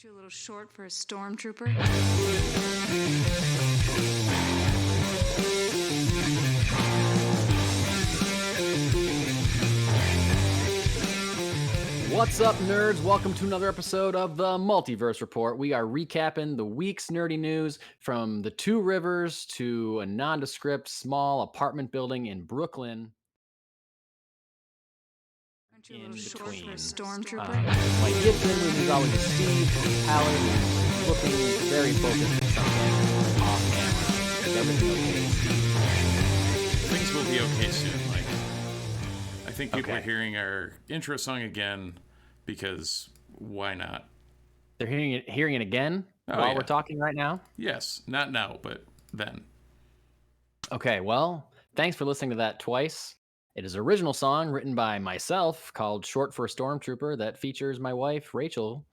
Aren't you a little short for a stormtrooper? What's up, nerds? Welcome to another episode of the Multiverse Report. We are recapping the week's nerdy news from the Two Rivers to a nondescript small apartment building in Brooklyn. Aren't you a little short for a stormtrooper? Like Gibson, which is always Steve. Howard is looking very focused at something off camera. Is everything okay, Steve? Things will be okay soon, Mike. I think people are hearing our intro song again because why not? They're hearing it again while we're talking right now? Yes, not now, but then. Okay, well, thanks for listening to that twice. It is an original song written by myself called Short for a Stormtrooper that features my wife, Rachel,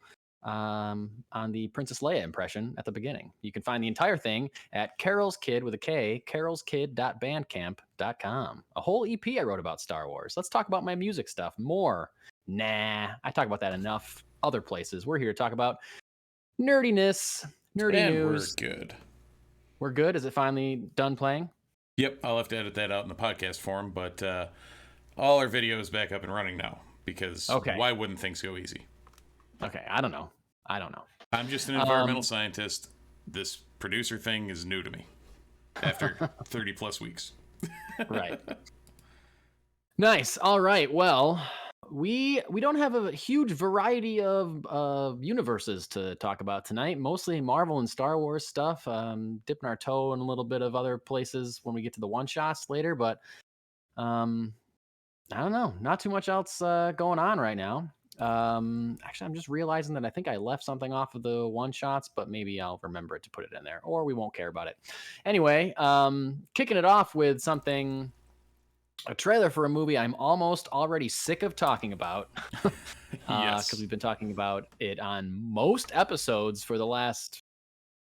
on the Princess Leia impression at the beginning. You can find the entire thing at Carol's Kid with a K, carolskid.bandcamp.com. A whole EP I wrote about Star Wars. Let's talk about my music stuff more. Nah, I talk about that enough other places. We're here to talk about nerdiness, nerdy news. We're good. We're good? Is it finally done playing? Yep, I'll have to edit that out in the podcast form, but all our videos back up and running now because why wouldn't things go easy? Okay, I don't know. I'm just an environmental scientist. This producer thing is new to me after 30 plus weeks. Right. Nice. All right. Well, we don't have a huge variety of universes to talk about tonight. Mostly Marvel and Star Wars stuff. Dipping our toe in a little bit of other places when we get to the one-shots later. But I don't know. Not too much else going on right now. Actually, I'm just realizing that I think I left something off of the one-shots, but maybe I'll remember it to put it in there, or we won't care about it. Anyway, kicking it off with something... a trailer for a movie I'm almost already sick of talking about. Yes. Because we've been talking about it on most episodes for the last,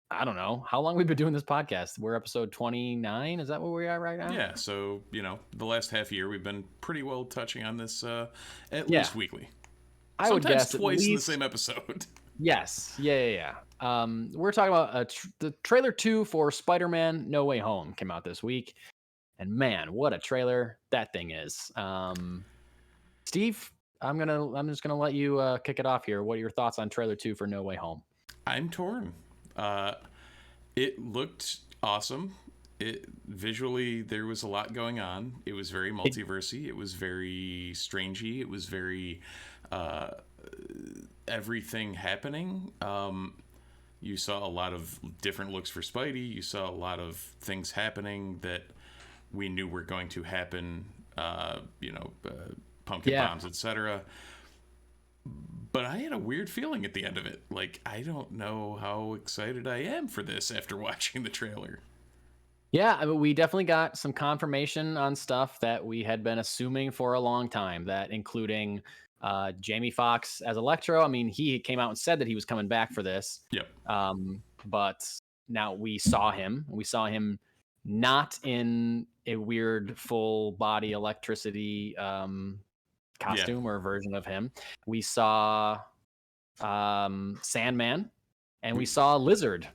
I don't know, how long we've been doing this podcast. We're episode 29. Is that where we are right now? Yeah, so, the last half year we've been pretty well touching on this at least weekly. I would guess twice in the same episode. Yes. Yeah. We're talking about the trailer 2 for Spider-Man No Way Home came out this week. And man, what a trailer that thing is. Steve, I'm just gonna let you kick it off here. What are your thoughts on trailer 2 for No Way Home? I'm torn. It looked awesome. Visually, there was a lot going on. It was very multiversy. It was very strangey. It was very everything happening. You saw a lot of different looks for Spidey. You saw a lot of things happening that we knew were going to happen, pumpkin bombs, etc. But I had a weird feeling at the end of it. Like, I don't know how excited I am for this after watching the trailer. Yeah, I mean, we definitely got some confirmation on stuff that we had been assuming for a long time, that including Jamie Foxx as Electro. I mean, he came out and said that he was coming back for this. Yep. But now we saw him. We saw him not in a weird full body electricity costume or version of him. We saw Sandman, and we saw Lizard.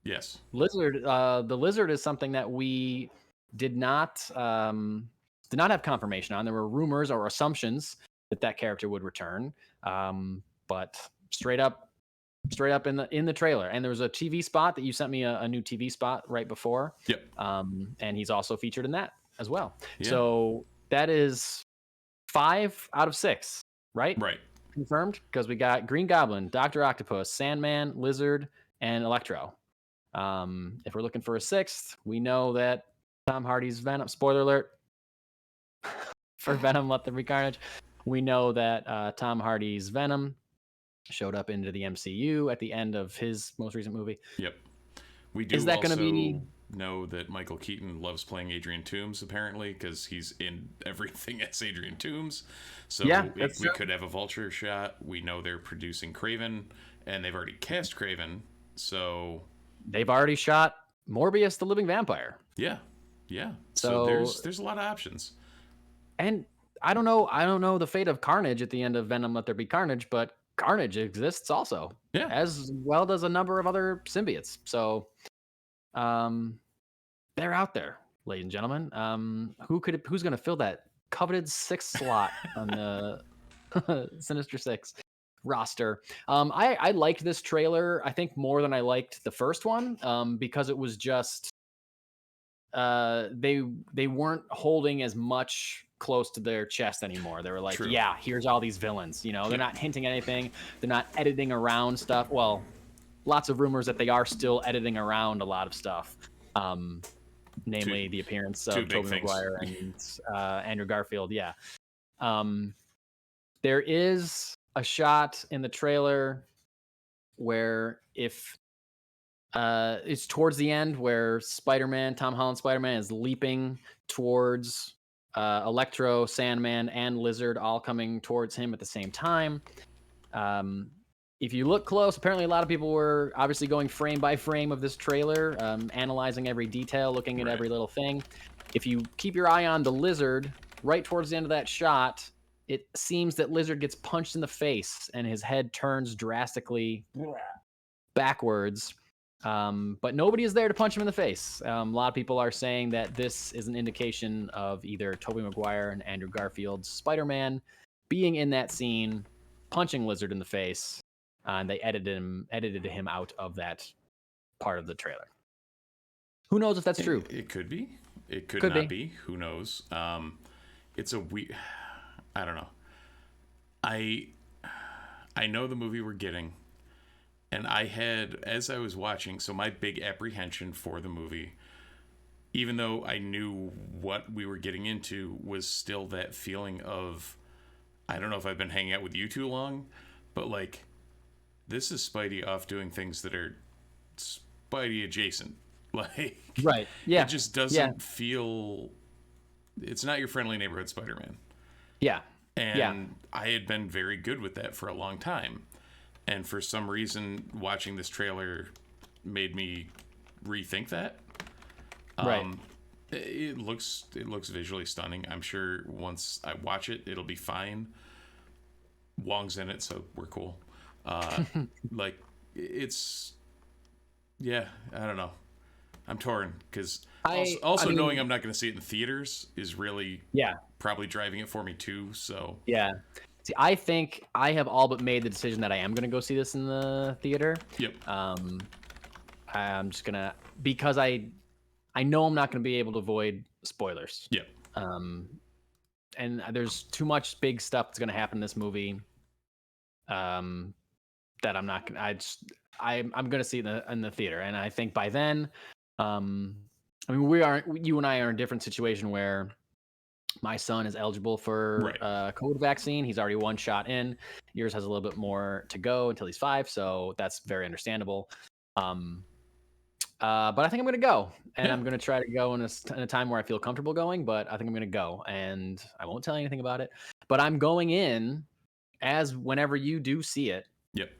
Yes. Lizard. The Lizard is something that we did not have confirmation on. There were rumors or assumptions that character would return, but straight up in the trailer. And there was a TV spot that you sent me a new TV spot right before. Yep. And he's also featured in that as well. Yeah. So that is 5 out of 6, right? Right. Confirmed, because we got Green Goblin, Dr. Octopus, Sandman, Lizard, and Electro. If we're looking for a 6th, we know that Tom Hardy's Venom, spoiler alert for Venom Let There Be Carnage. We know that Tom Hardy's Venom showed up into the MCU at the end of his most recent movie. Yep. We do know that Michael Keaton loves playing Adrian Toomes, apparently, because he's in everything as Adrian Toomes. So if we could have a Vulture shot, we know they're producing Kraven, and they've already cast Kraven, so... They've already shot Morbius the Living Vampire. Yeah. So there's a lot of options. And I don't know the fate of Carnage at the end of Venom Let There Be Carnage, but Carnage exists also. as well as a number of other symbiotes. So, they're out there, ladies and gentlemen. Who's going to fill that coveted 6th slot on the Sinister Six roster? I liked this trailer, I think, more than I liked the first one, because it was just they weren't holding as much close to their chest anymore. They were like, yeah, here's all these villains. You know, they're not hinting at anything. They're not editing around stuff. Well, lots of rumors that they are still editing around a lot of stuff. Namely the appearance of Tobey Maguire and Andrew Garfield. Yeah. There is a shot in the trailer where it's towards the end where Tom Holland Spider-Man is leaping towards Electro, Sandman, and Lizard all coming towards him at the same time. If you look close, apparently a lot of people were obviously going frame by frame of this trailer, analyzing every detail, looking at every little thing. If you keep your eye on the Lizard, right towards the end of that shot, it seems that Lizard gets punched in the face and his head turns drastically backwards. But nobody is there to punch him in the face. A lot of people are saying that this is an indication of either Tobey Maguire and Andrew Garfield's Spider-Man being in that scene, punching Lizard in the face, and they edited him out of that part of the trailer. Who knows if that's true? It could be. It could not be. Who knows? It's a weird. I don't know. I know the movie we're getting. And I had, as I was watching, so my big apprehension for the movie, even though I knew what we were getting into, was still that feeling of, I don't know if I've been hanging out with you too long, but like, this is Spidey off doing things that are Spidey adjacent. Like, right. Yeah. It just doesn't feel, it's not your friendly neighborhood Spider-Man. Yeah. And I had been very good with that for a long time. And for some reason, watching this trailer made me rethink that. Right. It looks visually stunning. I'm sure once I watch it, it'll be fine. Wong's in it, so we're cool. Like, it's... Yeah, I don't know. I'm torn, because also knowing I'm not going to see it in theaters is really probably driving it for me, too, so... Yeah. See, I think I have all but made the decision that I am going to go see this in the theater. Yep. I'm just going to, because I know I'm not going to be able to avoid spoilers. Yep. And there's too much big stuff that's going to happen in this movie. That I'm not going to, I'm going to see it in the theater. And I think by then, I mean, you and I are in a different situation where my son is eligible for COVID vaccine. He's already 1 shot in. Yours has a little bit more to go until he's 5, so that's very understandable. But I think I'm going to go, and I'm going to try to go in a time where I feel comfortable going, but I think I'm going to go, and I won't tell you anything about it. But I'm going in as whenever you do see it. Yep.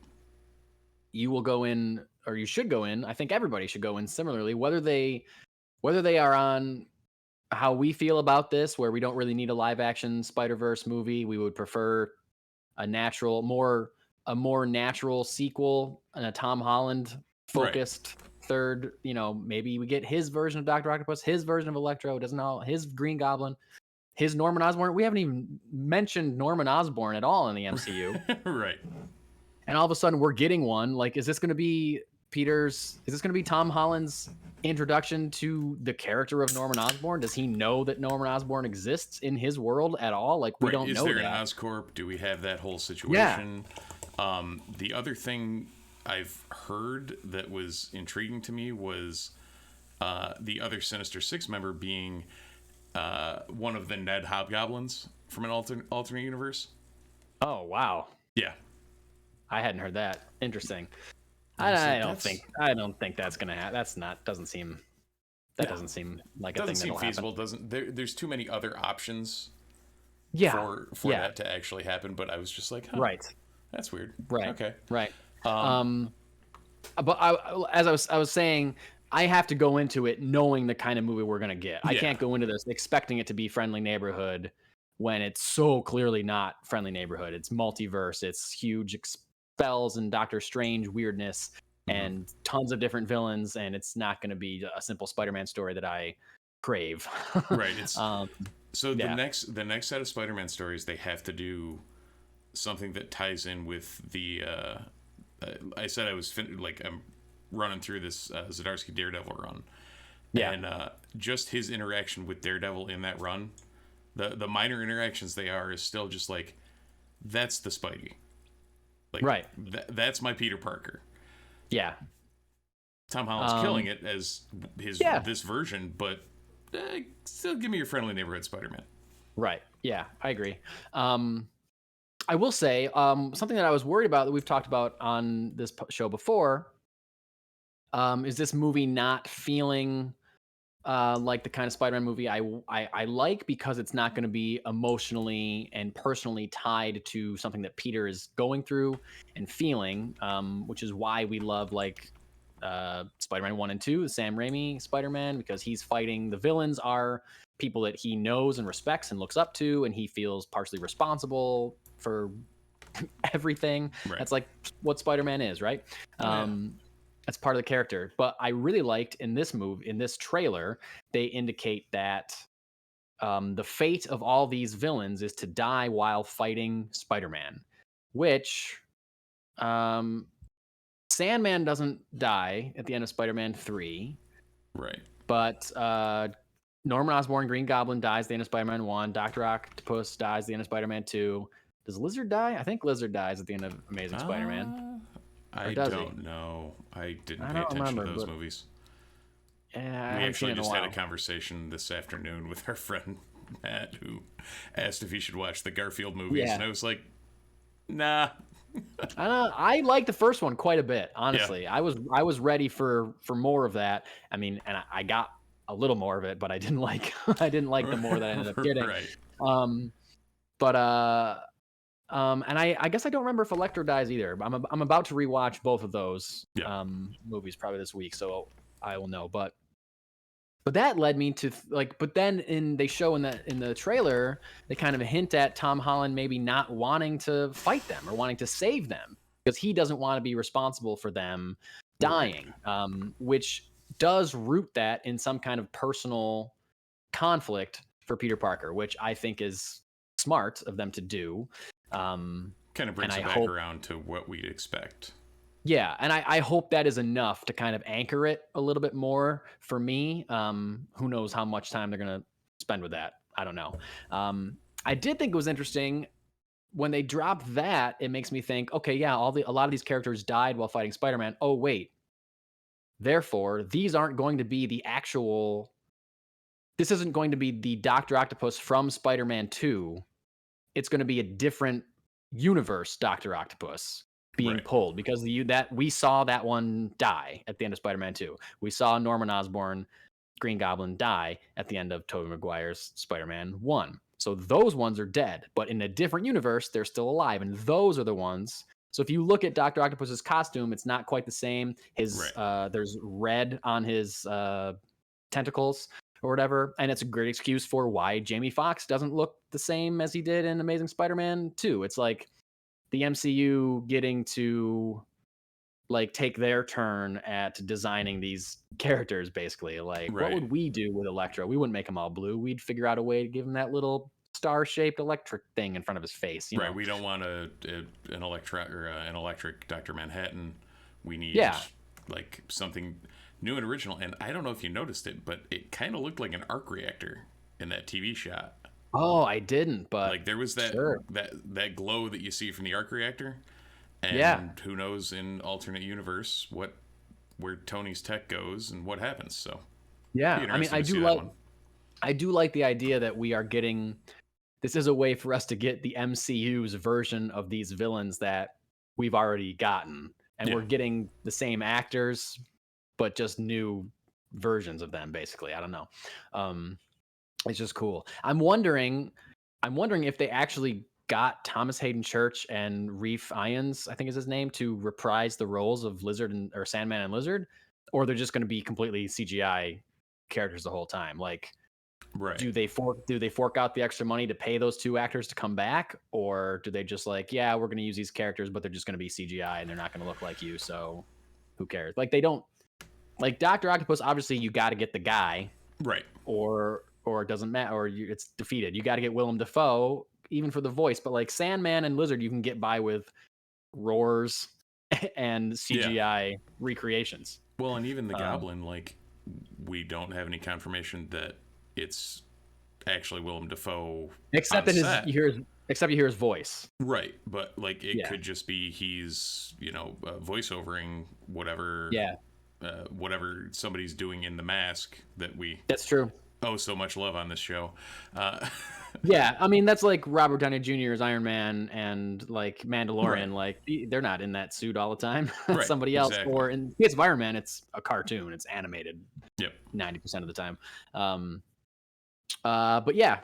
You will go in, or you should go in. I think everybody should go in similarly, whether they are on how we feel about this, where we don't really need a live action Spider-Verse movie. We would prefer a more natural sequel and a Tom Holland focused third. You know, maybe we get his version of Dr. Octopus, his version of Electro, his Green Goblin, his Norman Osborn. We haven't even mentioned Norman Osborn at all in the MCU. Right. And all of a sudden we're getting one. Like, is this going to be Tom Holland's introduction to the character of Norman Osborn? Does he know that Norman Osborn exists in his world at all? Like, we don't know that. Is there an Oscorp? Do we have that whole situation? Yeah. The other thing I've heard that was intriguing to me was the other Sinister Six member being one of the Ned Hobgoblins from an alternate universe. Oh, wow. Yeah. I hadn't heard that. Interesting. I don't think that's gonna happen. Doesn't seem like a thing that'll feasible. Happen. There's too many other options. For that to actually happen. But I was just like, right, that's weird. Right. Okay. Right. But as I was saying, I have to go into it knowing the kind of movie we're gonna get. I can't go into this expecting it to be friendly neighborhood when it's so clearly not friendly neighborhood. It's multiverse. It's huge spells and Doctor Strange weirdness and tons of different villains, and it's not going to be a simple Spider-Man story that I crave. Right. It's so the next set of Spider-Man stories, they have to do something that ties in with the I said I was I'm running through this Zdarsky Daredevil run. Yeah. And just his interaction with Daredevil in that run, the minor interactions they are is still just like, that's the Spidey. Like, right. That's my Peter Parker. Yeah. Tom Holland's killing it as this version, but still give me your friendly neighborhood Spider-Man. Right. Yeah, I agree. I will say something that I was worried about that we've talked about on this show before is this movie not feeling like the kind of Spider-Man movie I like, because it's not going to be emotionally and personally tied to something that Peter is going through and feeling, which is why we love Spider-Man 1 and 2, the Sam Raimi Spider-Man, because he's fighting, the villains are people that he knows and respects and looks up to, and he feels partially responsible for everything. Right. That's like what Spider-Man is, right? That's part of the character. But I really liked in this trailer, they indicate that the fate of all these villains is to die while fighting Spider-Man, which Sandman doesn't die at the end of Spider-Man 3. Right. But Norman Osborn, Green Goblin, dies at the end of Spider-Man 1. Dr. Octopus dies at the end of Spider-Man 2. Does Lizard die? I think Lizard dies at the end of Amazing Spider-Man. I don't know. I didn't pay attention to those movies. Yeah, we actually just had a conversation this afternoon with our friend Matt, who asked if he should watch the Garfield movies, and I was like, nah. I like the first one quite a bit, honestly. Yeah. I was ready for more of that. I mean, and I got a little more of it, but I didn't like the more that I ended up getting. Right. And I guess I don't remember if Electro dies either. I'm about to rewatch both of those movies probably this week, so I will know. But that led me to but then they show in the trailer, they kind of hint at Tom Holland maybe not wanting to fight them or wanting to save them because he doesn't want to be responsible for them dying, which does root that in some kind of personal conflict for Peter Parker, which I think is smart of them to do. Kind of brings it back around to what we'd expect. Yeah, and I hope that is enough to kind of anchor it a little bit more for me. Who knows how much time they're going to spend with that. I don't know. I did think it was interesting when they dropped that. It makes me think, okay, yeah, a lot of these characters died while fighting Spider-Man. Oh, wait. Therefore, these aren't going to be the actual... This isn't going to be the Dr. Octopus from Spider-Man 2. It's going to be a different universe Dr. Octopus being pulled, because we saw that one die at the end of Spider-Man 2. We saw Norman Osborn, Green Goblin, die at the end of Tobey Maguire's Spider-Man 1. So those ones are dead, but in a different universe, they're still alive, and those are the ones. So if you look at Dr. Octopus's costume, it's not quite the same. There's red on his tentacles or whatever, and it's a great excuse for why Jamie Foxx doesn't look the same as he did in Amazing Spider-Man 2. It's like the MCU getting to take their turn at designing these characters, basically. What would we do with Electro? We wouldn't make him all blue. We'd figure out a way to give him that little star-shaped electric thing in front of his face. You know? We don't want an electric Dr. Manhattan. We need something new and original. And I don't know if you noticed it, but it kind of looked like an arc reactor in that TV shot. Oh, I didn't, but there was that that glow that you see from the arc reactor, and who knows in alternate universe where Tony's tech goes and what happens. So I mean, I do like the idea that we are getting. This is a way for us to get the MCU's version of these villains that we've already gotten, and we're getting the same actors, but just new versions of them. Basically, I don't know. It's just cool. I'm wondering if they actually got Thomas Hayden Church and Reef Ions, I think is his name, to reprise the roles of Lizard or Sandman and Lizard, or they're just going to be completely CGI characters the whole time. Right. Do they fork out the extra money to pay those 2 actors to come back, or do they just like, yeah, we're going to use these characters, but they're just going to be CGI and they're not going to look like you, so who cares? Like, they don't, like Dr. Octopus, obviously you got to get the guy, right, or it doesn't matter, or it's defeated. You got to get Willem Dafoe even for the voice, but like Sandman and Lizard, you can get by with roars and CGI recreations. Well, and even the Goblin, like, we don't have any confirmation that it's actually Willem Dafoe, except that you hear his voice, right? But like, it could just be he's voiceovering whatever, whatever somebody's doing in the mask that we. That's true. Oh, so much love on this show. Yeah, I mean, that's like Robert Downey Jr. as Iron Man and like Mandalorian. Right. Like, they're not in that suit all the time. Right, somebody else. Exactly. Or in the case of Iron Man, it's a cartoon. It's animated. Yep. 90% of the time. But yeah,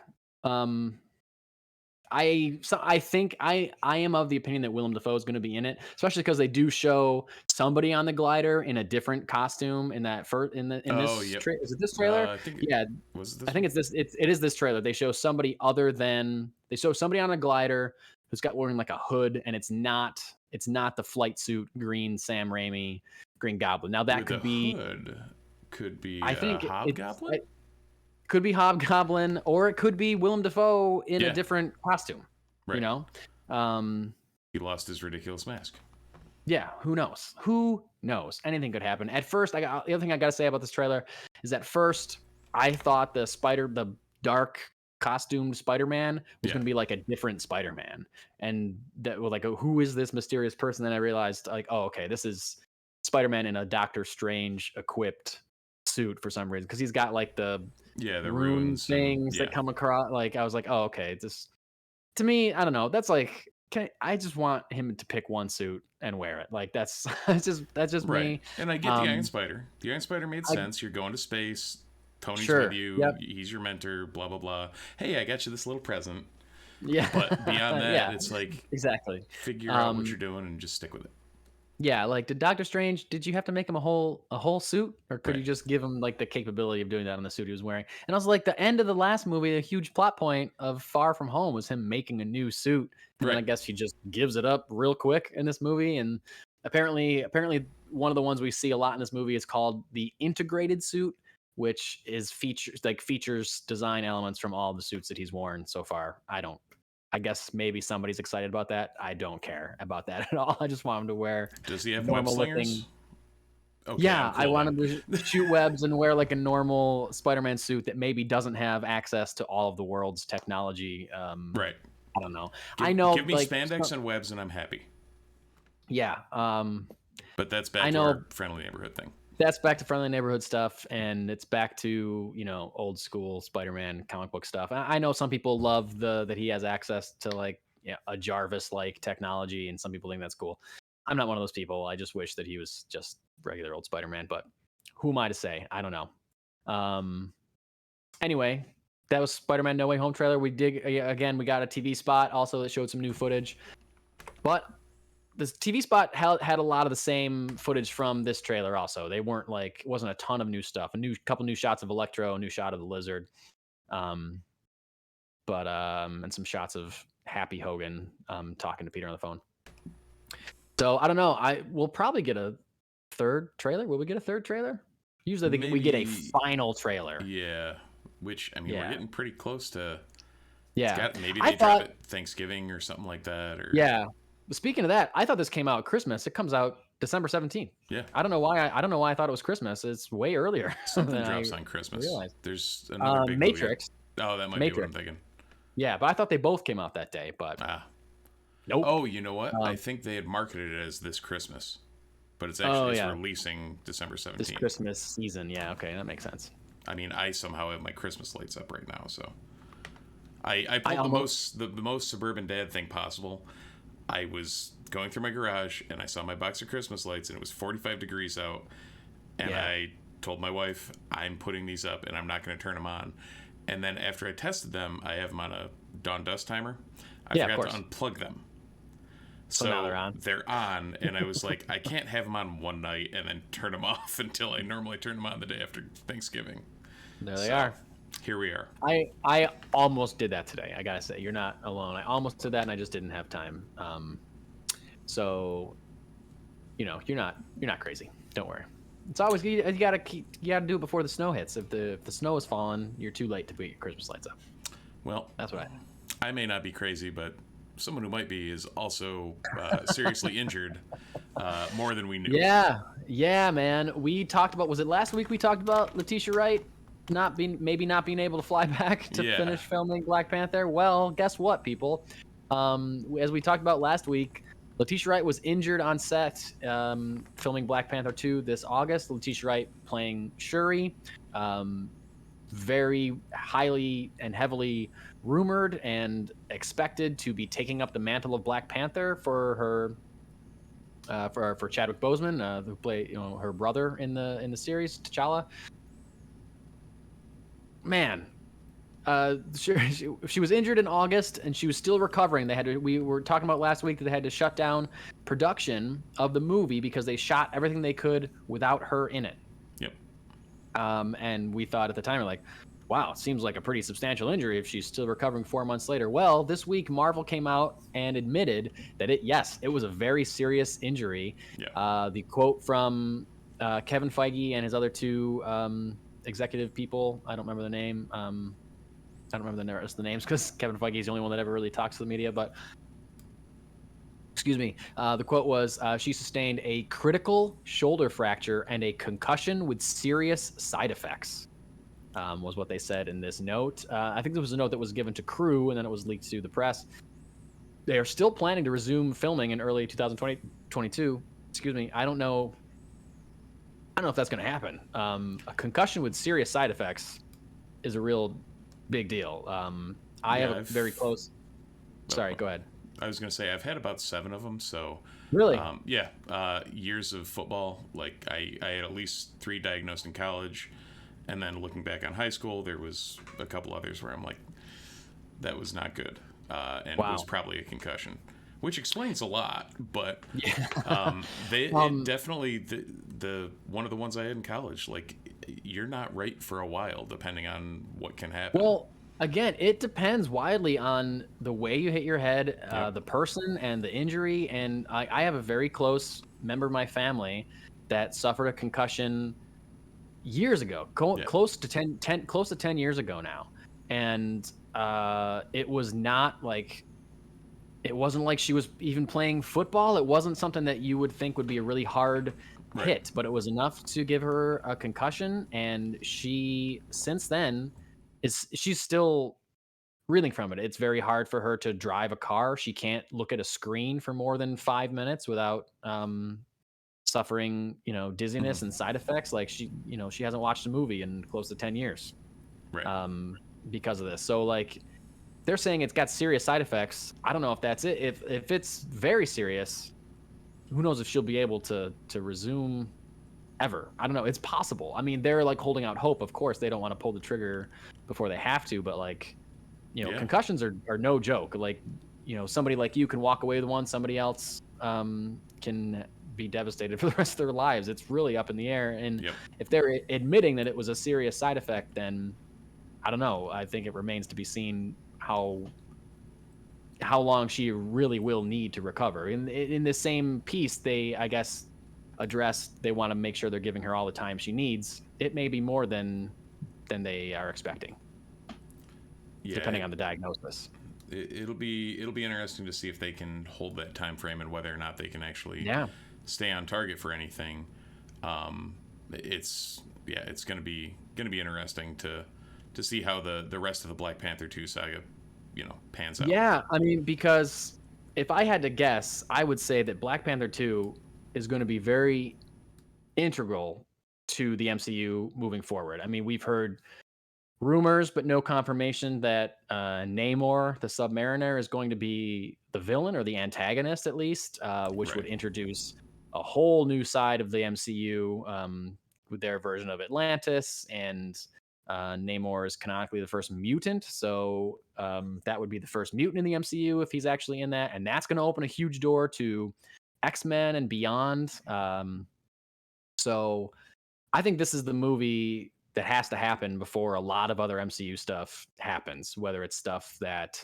I think I am of the opinion that Willem Dafoe is going to be in it, especially because they do show somebody on the glider in a different costume in that is it this trailer? I think it is this trailer. They show somebody somebody on a glider who's got wearing like a hood, and it's not the flight suit green Sam Raimi Green Goblin. Now that could be I think Hobgoblin. Could be Hobgoblin, or it could be Willem Dafoe in a different costume. Right. You know, he lost his ridiculous mask. Yeah, who knows? Who knows? Anything could happen. At first, the other thing I got to say about this trailer is at first I thought the dark costumed Spider-Man was going to be like a different Spider-Man, and that was like, who is this mysterious person? Then I realized, like, oh, okay, this is Spider-Man in a Doctor Strange equipped suit for some reason, because he's got like the runes things that come across. Like, I was like, oh, okay, this, to me, I don't know, that's like, I just want him to pick one suit and wear it. Like, that's just right. Me. And I get the Iron Spider. The Iron Spider made sense. You're going to space. Tony's with you. Yep. He's your mentor. Blah blah blah. Hey, I got you this little present. Yeah. But beyond that, it's like, exactly, figure out what you're doing and just stick with it. Yeah, like, did Doctor Strange, did you have to make him a whole suit, or could you just give him like the capability of doing that on the suit he was wearing? And also, like, the end of the last movie, a huge plot point of Far From Home was him making a new suit, and then I guess he just gives it up real quick in this movie. And apparently one of the ones we see a lot in this movie is called the integrated suit, which is features design elements from all the suits that he's worn so far. I guess maybe somebody's excited about that. I don't care about that at all. I just want him to wear. Does he have web slingers? Okay, yeah, cool, I want him to shoot webs and wear like a normal Spider-Man suit that maybe doesn't have access to all of the world's technology. Right. I don't know. Give me like, spandex and webs, and I'm happy. Yeah. But that's back to our friendly neighborhood thing. That's back to friendly neighborhood stuff, and it's back to, old school Spider-Man comic book stuff. I know some people love that he has access to like a Jarvis-like technology, and some people think that's cool. I'm not one of those people. I just wish that he was just regular old Spider-Man, but who am I to say? I don't know. Anyway, that was Spider-Man No Way Home trailer. We got a TV spot also that showed some new footage, but this TV spot had a lot of the same footage from this trailer also. They weren't like, it wasn't a ton of new stuff. Couple new shots of Electro, a new shot of the Lizard. And some shots of Happy Hogan talking to Peter on the phone. So I don't know. We'll probably get a third trailer. Will we get a third trailer? Usually we get a final trailer. Yeah. Which, I mean, we're getting pretty close to. Yeah. Maybe they drop it Thanksgiving or something like that. Or yeah. Speaking of that, I thought this came out Christmas. It comes out December 17th. Yeah. I don't know why I thought it was Christmas. It's way earlier. Something drops on Christmas. There's another big Matrix. Movie. Oh, that might be what I'm thinking. Yeah, but I thought they both came out that day, but nope. Oh, you know what? I think they had marketed it as this Christmas. But it's actually releasing December 17th. This Christmas season. Yeah, okay, that makes sense. I mean, I somehow have my Christmas lights up right now, so I pulled the most suburban dad thing possible. I was going through my garage and I saw my box of Christmas lights, and it was 45 degrees out. And I told my wife, I'm putting these up and I'm not going to turn them on. And then after I tested them, I have them on a dawn dust timer. I forgot to unplug them. So now they're on. And I was like, I can't have them on one night and then turn them off until I normally turn them on the day after Thanksgiving. There they are. here we are. I almost did that today. I gotta say, you're not alone. I almost did that, and I just didn't have time. So, you're not crazy. Don't worry. It's always you gotta do it before the snow hits. If the snow is falling, you're too late to put your Christmas lights up. Well, that's what I may not be crazy, but someone who might be is also seriously injured, more than we knew. Yeah, man. We talked about, was it last week we talked about Letitia Wright not being able to fly back to finish filming Black Panther? Well, guess what, people? As we talked about last week, Letitia Wright was injured on set filming Black Panther 2 this August. Letitia Wright playing Shuri. Very highly and heavily rumored and expected to be taking up the mantle of Black Panther for Chadwick Boseman, who played her brother in the series, T'Challa. Man, she was injured in August and she was still recovering. We were talking about last week that they had to shut down production of the movie because they shot everything they could without her in it. Yep. And we thought at the time, we're like, wow, it seems like a pretty substantial injury if she's still recovering 4 months later. Well, this week Marvel came out and admitted that it was a very serious injury. Yeah. The quote from Kevin Feige and his other two executive people, I don't remember the name. I don't remember the rest of the names because Kevin Feige is the only one that ever really talks to the media. But excuse me, the quote was, she sustained a critical shoulder fracture and a concussion with serious side effects, was what they said in this note. I think there was a note that was given to crew and then it was leaked to the press. They are still planning to resume filming in early 2022. Excuse me. I don't know if that's going to happen. A concussion with serious side effects is a real big deal. I have a very close. Sorry, go ahead. I was going to say I've had about 7 of them. So really, years of football. Like I had at least 3 diagnosed in college, and then looking back on high school, there was a couple others where I'm like, that was not good, and it was probably a concussion, which explains a lot. But it definitely the one of the ones I had in college. Like, you're not right for a while, depending on what can happen. Well, again, it depends widely on the way you hit your head, the person, and the injury. And I have a very close member of my family that suffered a concussion years ago, close to 10 years ago now. And it was not like, it wasn't like she was even playing football. It wasn't something that you would think would be a really hard hit, but it was enough to give her a concussion. And she, since then, she's still reeling from it. It's very hard for her to drive a car. She can't look at a screen for more than 5 minutes without suffering, dizziness and side effects. Like she hasn't watched a movie in close to 10 years because of this. So like, they're saying it's got serious side effects. I don't know if that's it. If it's very serious, who knows if she'll be able to resume ever. I don't know. It's possible. I mean, they're like holding out hope. Of course, they don't want to pull the trigger before they have to, but like, concussions are no joke. Like, somebody like you can walk away with one, somebody else can be devastated for the rest of their lives. It's really up in the air. And if they're admitting that it was a serious side effect, then I don't know. I think it remains to be seen how long she really will need to recover. In the same piece, they, I guess, addressed they want to make sure they're giving her all the time she needs. It may be more than they are expecting, depending on the diagnosis. It'll be interesting to see if they can hold that time frame and whether or not they can actually stay on target for anything. It's going to be interesting to see how the rest of the Black Panther 2 saga pans out. Yeah, I mean, because if I had to guess, I would say that Black Panther 2 is going to be very integral to the MCU moving forward. I mean, we've heard rumors, but no confirmation that Namor the Submariner is going to be the villain or the antagonist, at least, which would introduce a whole new side of the MCU with their version of Atlantis, and Namor is canonically the first mutant, so that would be the first mutant in the MCU if he's actually in that, and that's going to open a huge door to X-Men and beyond. So I think this is the movie that has to happen before a lot of other MCU stuff happens, whether it's stuff that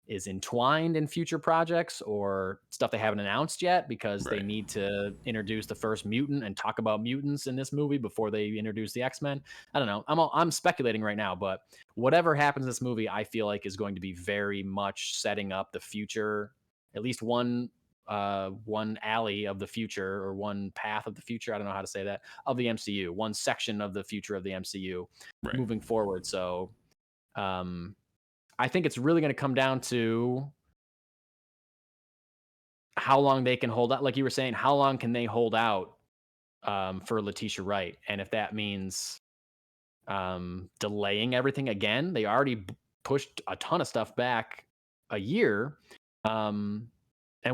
is entwined in future projects or stuff they haven't announced yet because they need to introduce the first mutant and talk about mutants in this movie before they introduce the X-Men. I don't know. I'm speculating right now, but whatever happens in this movie, I feel like is going to be very much setting up the future, at least one alley of the future, or one path of the future. I don't know how to say that, of the MCU, one section of the future of the MCU moving forward. So, I think it's really going to come down to how long they can hold out. Like you were saying, how long can they hold out for Letitia Wright? And if that means delaying everything again, they already pushed a ton of stuff back a year. And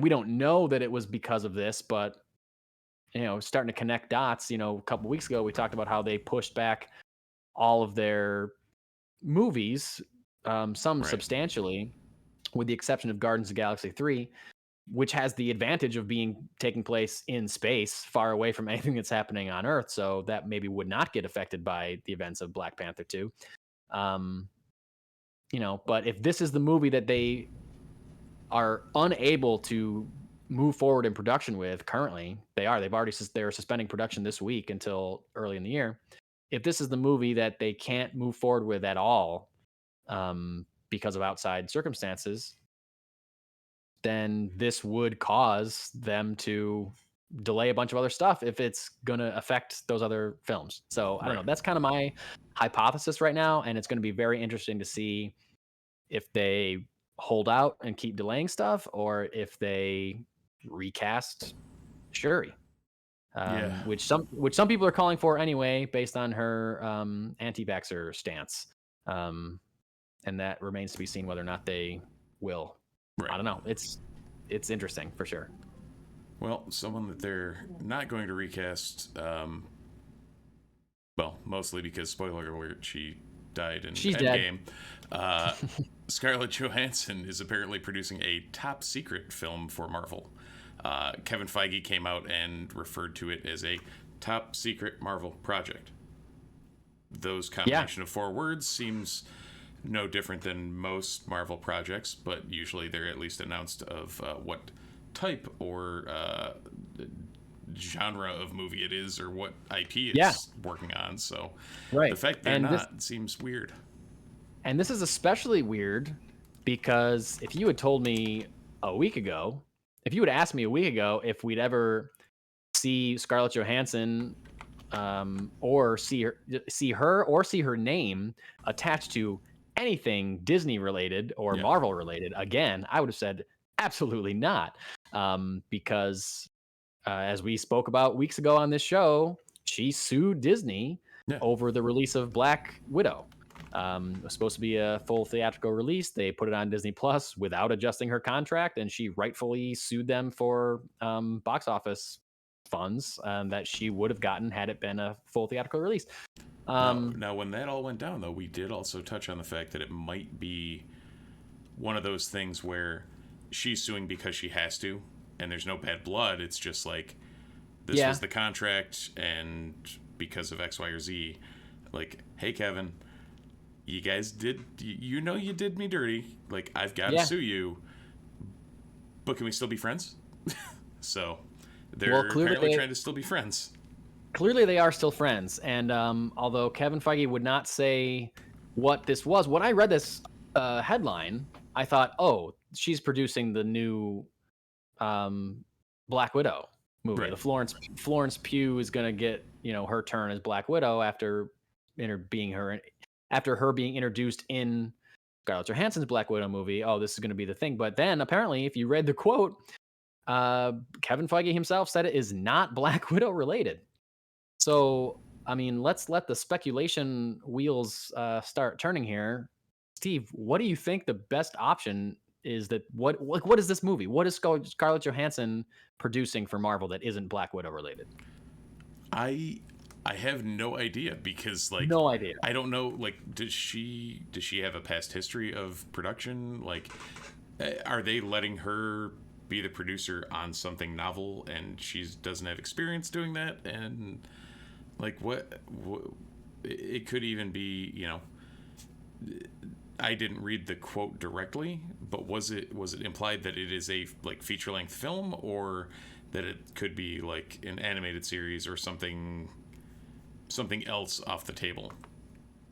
we don't know that it was because of this, but, starting to connect dots. A couple weeks ago, we talked about how they pushed back all of their movies, some substantially, with the exception of Guardians of the Galaxy 3, which has the advantage of taking place in space, far away from anything that's happening on Earth. So that maybe would not get affected by the events of Black Panther 2. But if this is the movie that they are unable to move forward in production with currently, they're suspending production this week until early in the year. If this is the movie that they can't move forward with at all, because of outside circumstances, then this would cause them to delay a bunch of other stuff if it's going to affect those other films. So I don't know. That's kind of my hypothesis right now. And it's going to be very interesting to see if they hold out and keep delaying stuff, or if they recast Shuri, which some people are calling for anyway, based on her anti-vaxxer stance. And that remains to be seen whether or not they will. I don't know. It's interesting for sure. Well, someone that they're not going to recast, mostly because, spoiler alert, she died in Endgame. Scarlett Johansson is apparently producing a top secret film for Marvel. Kevin Feige came out and referred to it as a top secret Marvel project. Those combination of 4 words seems no different than most Marvel projects, but usually they're at least announced of what type or genre of movie it is, or what IP it's working on. So the fact they're not seems weird. And this is especially weird because if you had told me if you had asked me a week ago if we'd ever see Scarlett Johansson or see her name attached to anything Disney related or Marvel related again, I would have said absolutely not, because as we spoke about weeks ago on this show, she sued Disney over the release of Black Widow. It was supposed to be a full theatrical release. They put it on Disney Plus without adjusting her contract, and she rightfully sued them for box office funds that she would have gotten had it been a full theatrical release. Now, when that all went down, though, we did also touch on the fact that it might be one of those things where she's suing because she has to, and there's no bad blood. It's just like, this was the contract, and because of X, Y, or Z, like, hey, Kevin, you guys did, you did me dirty. Like, I've got to sue you, but can we still be friends? So they're apparently trying to still be friends. Clearly they are still friends, and although Kevin Feige would not say what this was, when I read this headline, I thought, oh, she's producing the new Black Widow movie. The Florence Pugh is going to get her turn as Black Widow after being introduced in Scarlett Johansson's Black Widow movie. Oh, this is going to be the thing. But then apparently, if you read the quote, Kevin Feige himself said it is not Black Widow related. So, I mean, let's let the speculation wheels start turning here. Steve, what do you think the best option is? What is this movie? What is Scarlett Johansson producing for Marvel that isn't Black Widow related? I have no idea, because no idea. I don't know. Does she have a past history of production? Are they letting her be the producer on something novel and she doesn't have experience doing that? And what it could even be, I didn't read the quote directly, but was it implied that it is a like feature-length film, or that it could be like an animated series or something else off the table?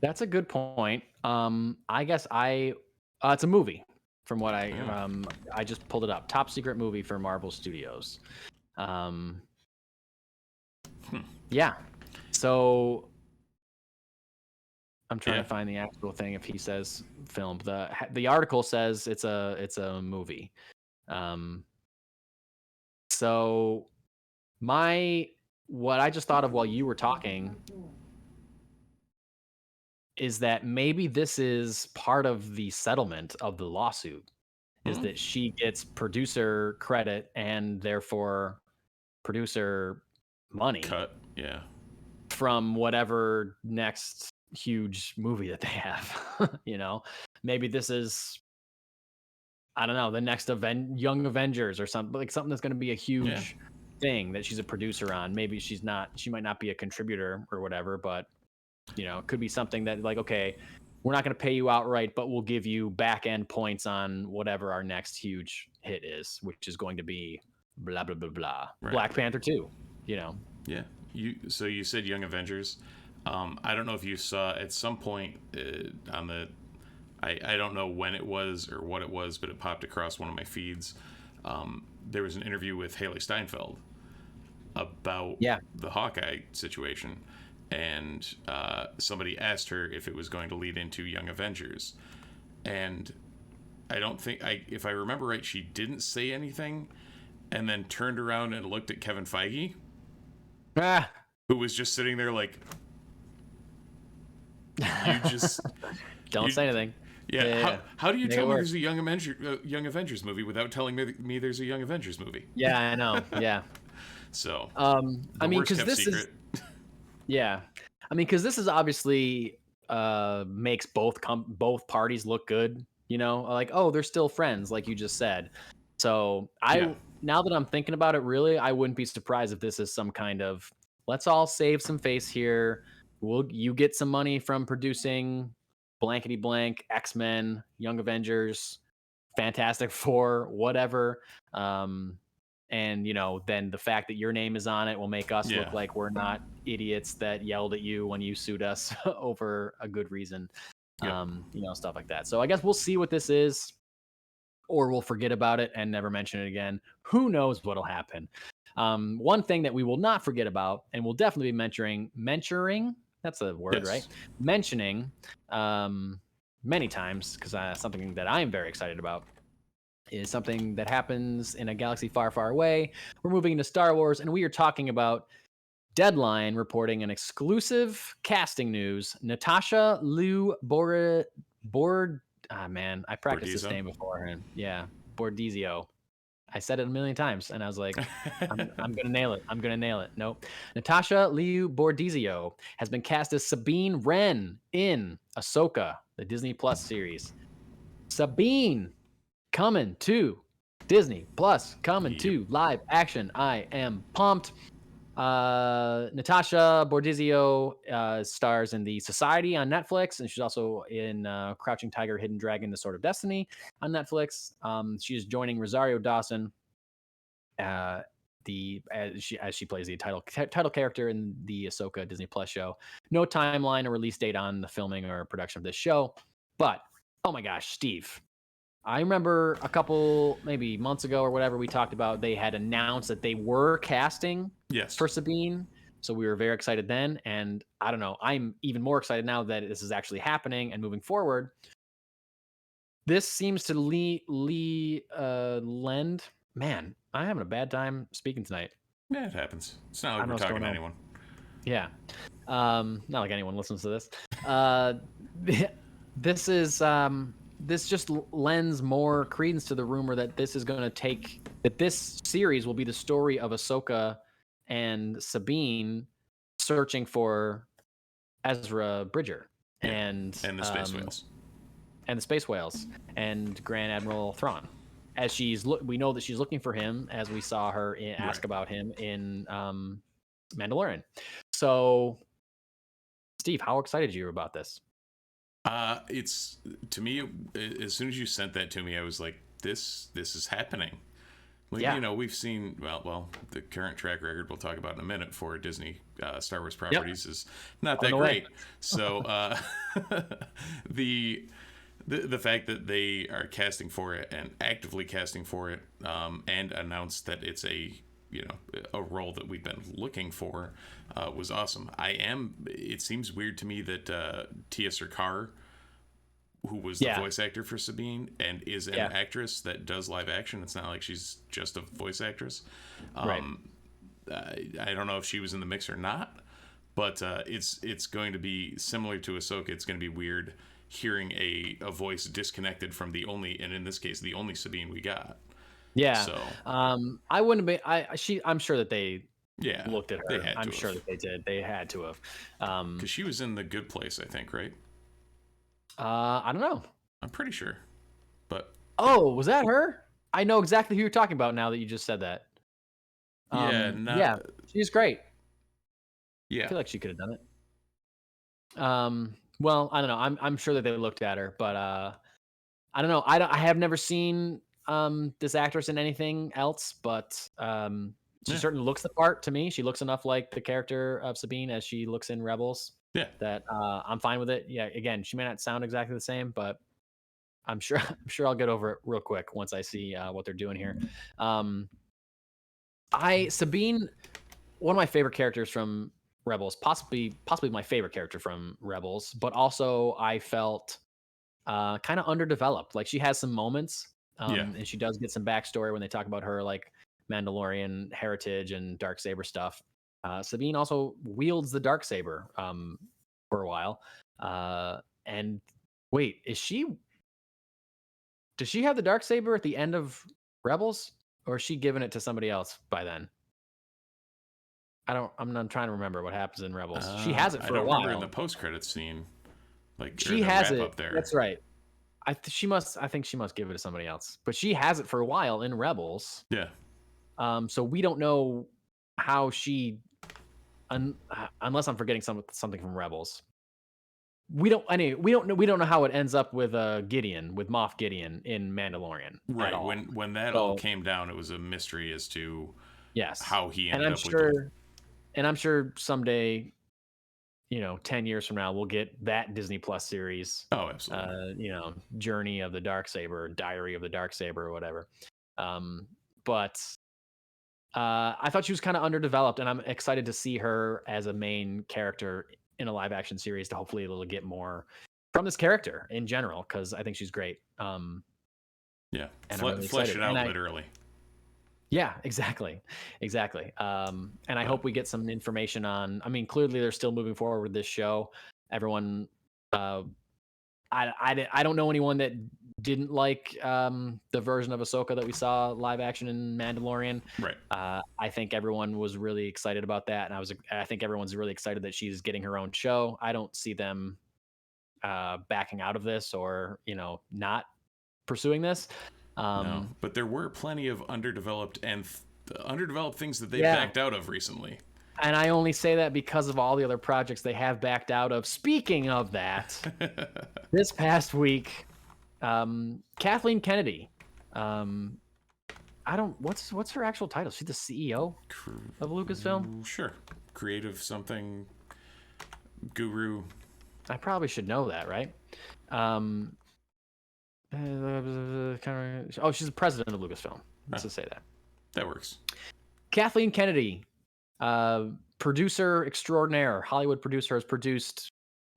That's a good point. I guess it's a movie from what I just pulled it up. Top secret movie for Marvel Studios. Yeah. So I'm trying to find the actual thing if he says film. The article says it's a movie. So what I just thought of while you were talking is that maybe this is part of the settlement of the lawsuit, is that she gets producer credit and therefore producer money cut, from whatever next huge movie that they have. Maybe this is, I don't know, the next Young Avengers or something, like something that's going to be a huge thing that she's a producer on. Maybe she might not be a contributor or whatever, but it could be something that like, okay, we're not going to pay you outright, but we'll give you back end points on whatever our next huge hit is, which is going to be blah, blah, blah, blah. Right. Black Panther 2, Yeah. So you said Young Avengers. I don't know if you saw at some point on the, I don't know when it was or what it was, but it popped across one of my feeds. There was an interview with Haley Steinfeld about the Hawkeye situation. And somebody asked her if it was going to lead into Young Avengers. And I don't think, if I remember right, she didn't say anything, and then turned around and looked at Kevin Feige, who was just sitting there like, you just... don't say anything. Yeah. How do you tell me there's a Young Avengers movie without telling me there's a Young Avengers movie? Yeah, I know. Yeah. So, I mean, because this secret. Because this is obviously makes both parties look good. Like, oh, they're still friends, like you just said. So now that I'm thinking about it, really, I wouldn't be surprised if this is some kind of, let's all save some face here. You get some money from producing blankety blank, X-Men, Young Avengers, Fantastic Four, whatever. And then the fact that your name is on it will make us look like we're not idiots that yelled at you when you sued us over a good reason. Stuff like that. So I guess we'll see what this is, or we'll forget about it and never mention it again. Who knows what'll happen? One thing that we will not forget about, and we'll definitely be mentioning, that's a word, right? Mentioning many times, because something that I'm very excited about is something that happens in a galaxy far, far away. We're moving into Star Wars, and we are talking about Deadline reporting an exclusive casting news. Natasha Liu I practiced this name beforehand. Yeah, Bordizzio. I said it a million times, and I was like, I'm gonna nail it. I'm gonna nail it. Nope. Natasha Liu Bordizzio has been cast as Sabine Wren in Asohka, the Disney Plus series. Sabine coming to Disney Plus, coming to live action. I am pumped. Natasha Bordizzio stars in The Society on Netflix, and she's also in Crouching Tiger, Hidden Dragon, The Sword of Destiny on Netflix. She is joining Rosario Dawson, as she plays the title character in the Ahsoka Disney Plus show. No timeline or release date on the filming or production of this show, but oh my gosh, Steve. I remember a couple, maybe months ago or whatever, we talked about they had announced that they were casting for Sabine. So we were very excited then. And I don't know, I'm even more excited now that this is actually happening and moving forward. This seems to lend... Man, I'm having a bad time speaking tonight. Yeah, it happens. It's not like we're talking to anyone. Yeah. Not like anyone listens to this. This is... This just lends more credence to the rumor that this is going to that this series will be the story of Ahsoka and Sabine searching for Ezra Bridger and the Space Whales. And the Space Whales and Grand Admiral Thrawn. As we know that she's looking for him, as we saw her ask about him in Mandalorian. So Steve, how excited are you about this? It's, to me, as soon as you sent that to me, I was like, this is happening. Like, Yeah. you know, we've seen, well, the current track record we'll talk about in a minute for Disney Star Wars properties is not that great. So the fact that they are casting for it and actively casting for it, and announced that it's a role that we've been looking for, was awesome. It seems weird to me that Tia Sarkar, who was the voice actor for Sabine and is an actress that does live action. It's not like she's just a voice actress. Right. I don't know if she was in the mix or not, but it's going to be similar to Asohka. It's going to be weird hearing a voice disconnected from the only, and in this case, the only Sabine we got. Yeah. So I wouldn't be. I'm sure that they looked at her. They had to I'm sure that they did. They had to have. Because she was in The Good Place, I think, right? I don't know. I'm pretty sure. But was that her? I know exactly who you're talking about now that you just said that. Yeah, she's great. Yeah. I feel like she could have done it. Well, I don't know. I'm sure that they looked at her, but I don't know. I have never seen this actress in anything else, but she certainly looks the part to me. She looks enough like the character of Sabine as she looks in Rebels. Yeah. That I'm fine with it. Yeah. Again, she may not sound exactly the same, but I'm sure I'll get over it real quick once I see what they're doing here. Sabine, one of my favorite characters from Rebels, possibly my favorite character from Rebels, but also I felt kind of underdeveloped. Like, she has some moments, and she does get some backstory when they talk about her like Mandalorian heritage and Darksaber stuff. Sabine also wields the Darksaber for a while. And wait, does she have the Darksaber at the end of Rebels, or is she giving it to somebody else by then? I'm trying to remember what happens in Rebels. She has it for a while. I remember in the post-credits scene, like she has it up there. That's right. I think she must give it to somebody else, but she has it for a while in Rebels. Yeah. So we don't know how she, unless I'm forgetting something from Rebels. We don't know how it ends up with Gideon, with Moff Gideon in Mandalorian. Right. When that all came down, it was a mystery as to how he ended up with. And I'm sure someday, 10 years from now, we'll get that Disney Plus series. Oh, absolutely. Journey of the Darksaber, Diary of the Darksaber, or whatever. But I thought she was kind of underdeveloped, and I'm excited to see her as a main character in a live action series to hopefully able to get more from this character in general, because I think she's great. And flesh it out literally. Yeah, exactly. And I hope we get some information on. I mean, clearly they're still moving forward with this show. Everyone, I don't know anyone that didn't like the version of Ahsoka that we saw live action in Mandalorian. Right. I think everyone was really excited about that, and I think everyone's really excited that she's getting her own show. I don't see them backing out of this or not pursuing this. No, but there were plenty of underdeveloped things that they backed out of recently. And I only say that because of all the other projects they have backed out of. Speaking of that, this past week, Kathleen Kennedy, what's her actual title? She's the CEO of Lucasfilm? Sure. Creative something guru. I probably should know that, right? She's the president of Lucasfilm. Let's just say that. That works. Kathleen Kennedy, producer extraordinaire, Hollywood producer, has produced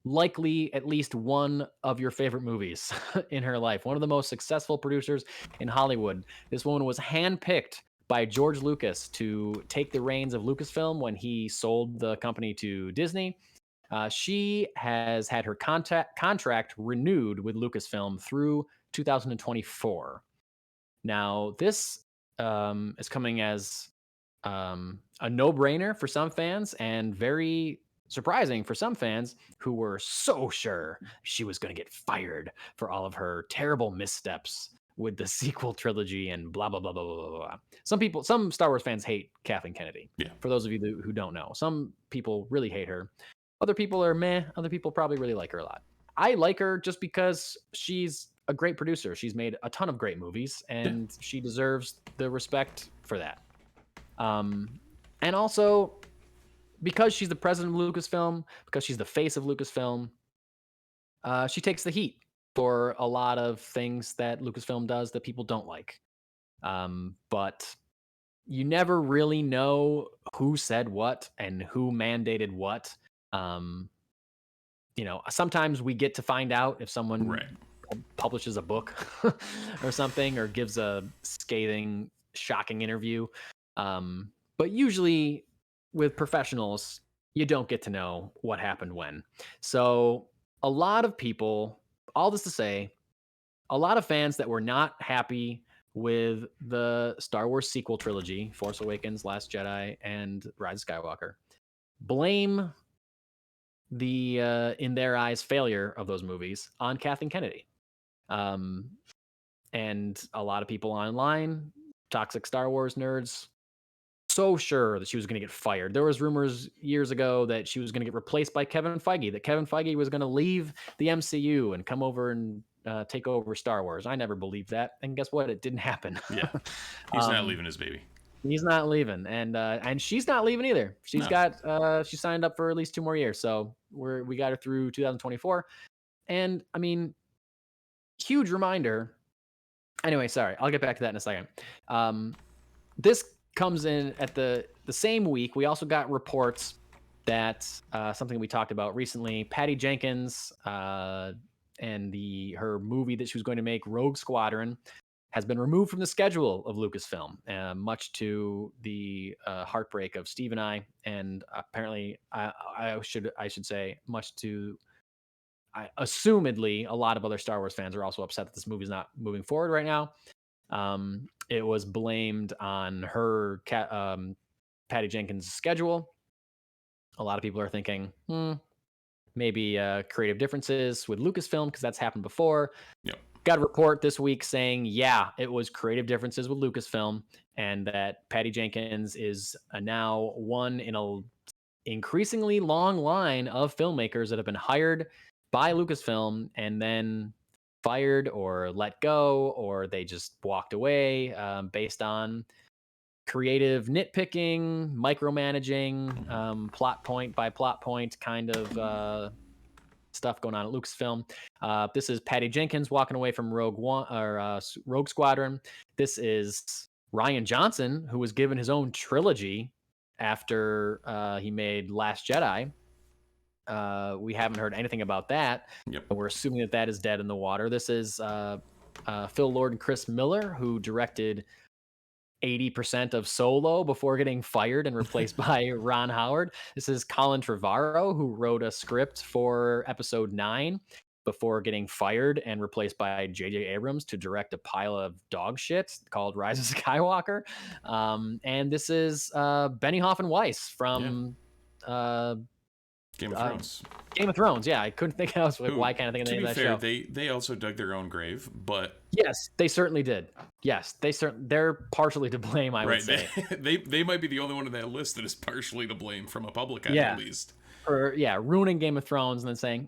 likely at least one of your favorite movies in her life. One of the most successful producers in Hollywood. This woman was handpicked by George Lucas to take the reins of Lucasfilm when he sold the company to Disney. She has had her contract renewed with Lucasfilm through 2024. Now, this is coming as a no-brainer for some fans and very surprising for some fans who were so sure she was going to get fired for all of her terrible missteps with the sequel trilogy and blah, blah, blah, blah, blah, blah. Some Star Wars fans hate Kathleen Kennedy. Yeah. For those of you who don't know, some people really hate her. Other people are meh. Other people probably really like her a lot. I like her just because she's a great producer. She's made a ton of great movies, and she deserves the respect for that. And also, because she's the president of Lucasfilm, because she's the face of Lucasfilm, she takes the heat for a lot of things that Lucasfilm does that people don't like. But you never really know who said what and who mandated what. Sometimes we get to find out if someone publishes a book or something, or gives a scathing, shocking interview. But usually with professionals, you don't get to know what happened when. So a lot of people, all this to say, a lot of fans that were not happy with the Star Wars sequel trilogy, Force Awakens, Last Jedi, and Rise of Skywalker, blame the, in their eyes, failure of those movies on Kathleen Kennedy. And a lot of people online, toxic Star Wars nerds, so sure that she was going to get fired. There was rumors years ago that she was going to get replaced by Kevin Feige, that Kevin Feige was going to leave the MCU and come over and take over Star Wars. I never believed that, and guess what? It didn't happen. Yeah, he's not leaving his baby. He's not leaving, and she's not leaving either. She's got she signed up for at least 2 more years, so we got her through 2024. And I mean, huge reminder. Anyway, sorry, I'll get back to that in a second. This comes in at the same week. We also got reports that something we talked about recently, Patty Jenkins and her movie that she was going to make, Rogue Squadron, has been removed from the schedule of Lucasfilm, much to the heartbreak of Steve and I, and apparently I should say much to, assumedly, a lot of other Star Wars fans are also upset that this movie's not moving forward right now. It was blamed on her Patty Jenkins' schedule. A lot of people are thinking, maybe creative differences with Lucasfilm, because that's happened before. Yep. Got a report this week saying, yeah, it was creative differences with Lucasfilm, and that Patty Jenkins is now one in a increasingly long line of filmmakers that have been hired by Lucasfilm and then fired or let go, or they just walked away based on creative nitpicking, micromanaging, plot point by plot point kind of stuff going on at Lucasfilm. This is Patty Jenkins walking away from Rogue Squadron. This is Rian Johnson, who was given his own trilogy after he made Last Jedi. We haven't heard anything about that. Yep. We're assuming that is dead in the water. This is Phil Lord and Chris Miller, who directed 80% of Solo before getting fired and replaced by Ron Howard. This is Colin Trevorrow, who wrote a script for Episode 9 before getting fired and replaced by J.J. Abrams to direct a pile of dog shit called Rise of Skywalker. And this is Benioff and Weiss from Game of Thrones. Game of Thrones, yeah. I couldn't think else. Why can't I think of the name of that show? They also dug their own grave, but yes, they certainly did. Yes, they're partially to blame, I would say. They might be the only one on that list that is partially to blame from a public eye, at least. For ruining Game of Thrones and then saying,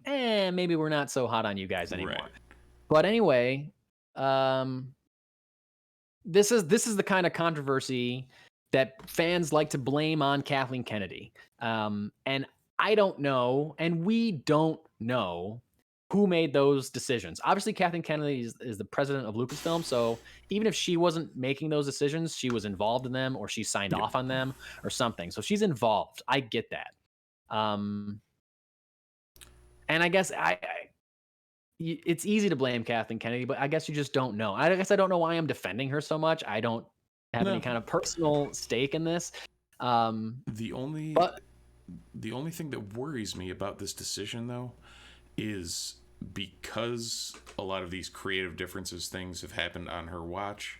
maybe we're not so hot on you guys anymore. Right. But anyway, this is the kind of controversy that fans like to blame on Kathleen Kennedy. And I don't know, and we don't know who made those decisions. Obviously, Kathleen Kennedy is the president of Lucasfilm, so even if she wasn't making those decisions, she was involved in them, or she signed off on them, or something. So she's involved. I get that. And I guess it's easy to blame Kathleen Kennedy, but I guess you just don't know. I guess I don't know why I'm defending her so much. I don't have any kind of personal stake in this. The only thing that worries me about this decision, though, is because a lot of these creative differences things have happened on her watch.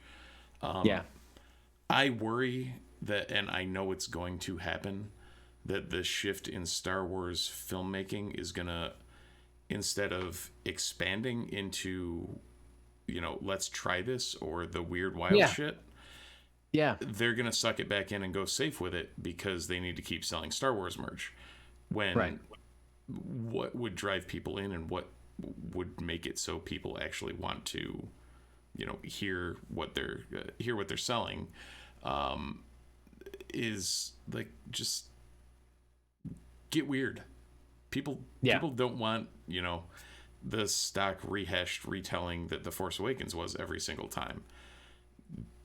I worry that, and I know it's going to happen, that the shift in Star Wars filmmaking is gonna, instead of expanding into, let's try this, or the weird wild shit, they're gonna suck it back in and go safe with it because they need to keep selling Star Wars merch. When what would drive people in and what would make it so people actually want to, hear what they're selling, is like, just get weird. People don't want, the stock rehashed retelling that The Force Awakens was every single time.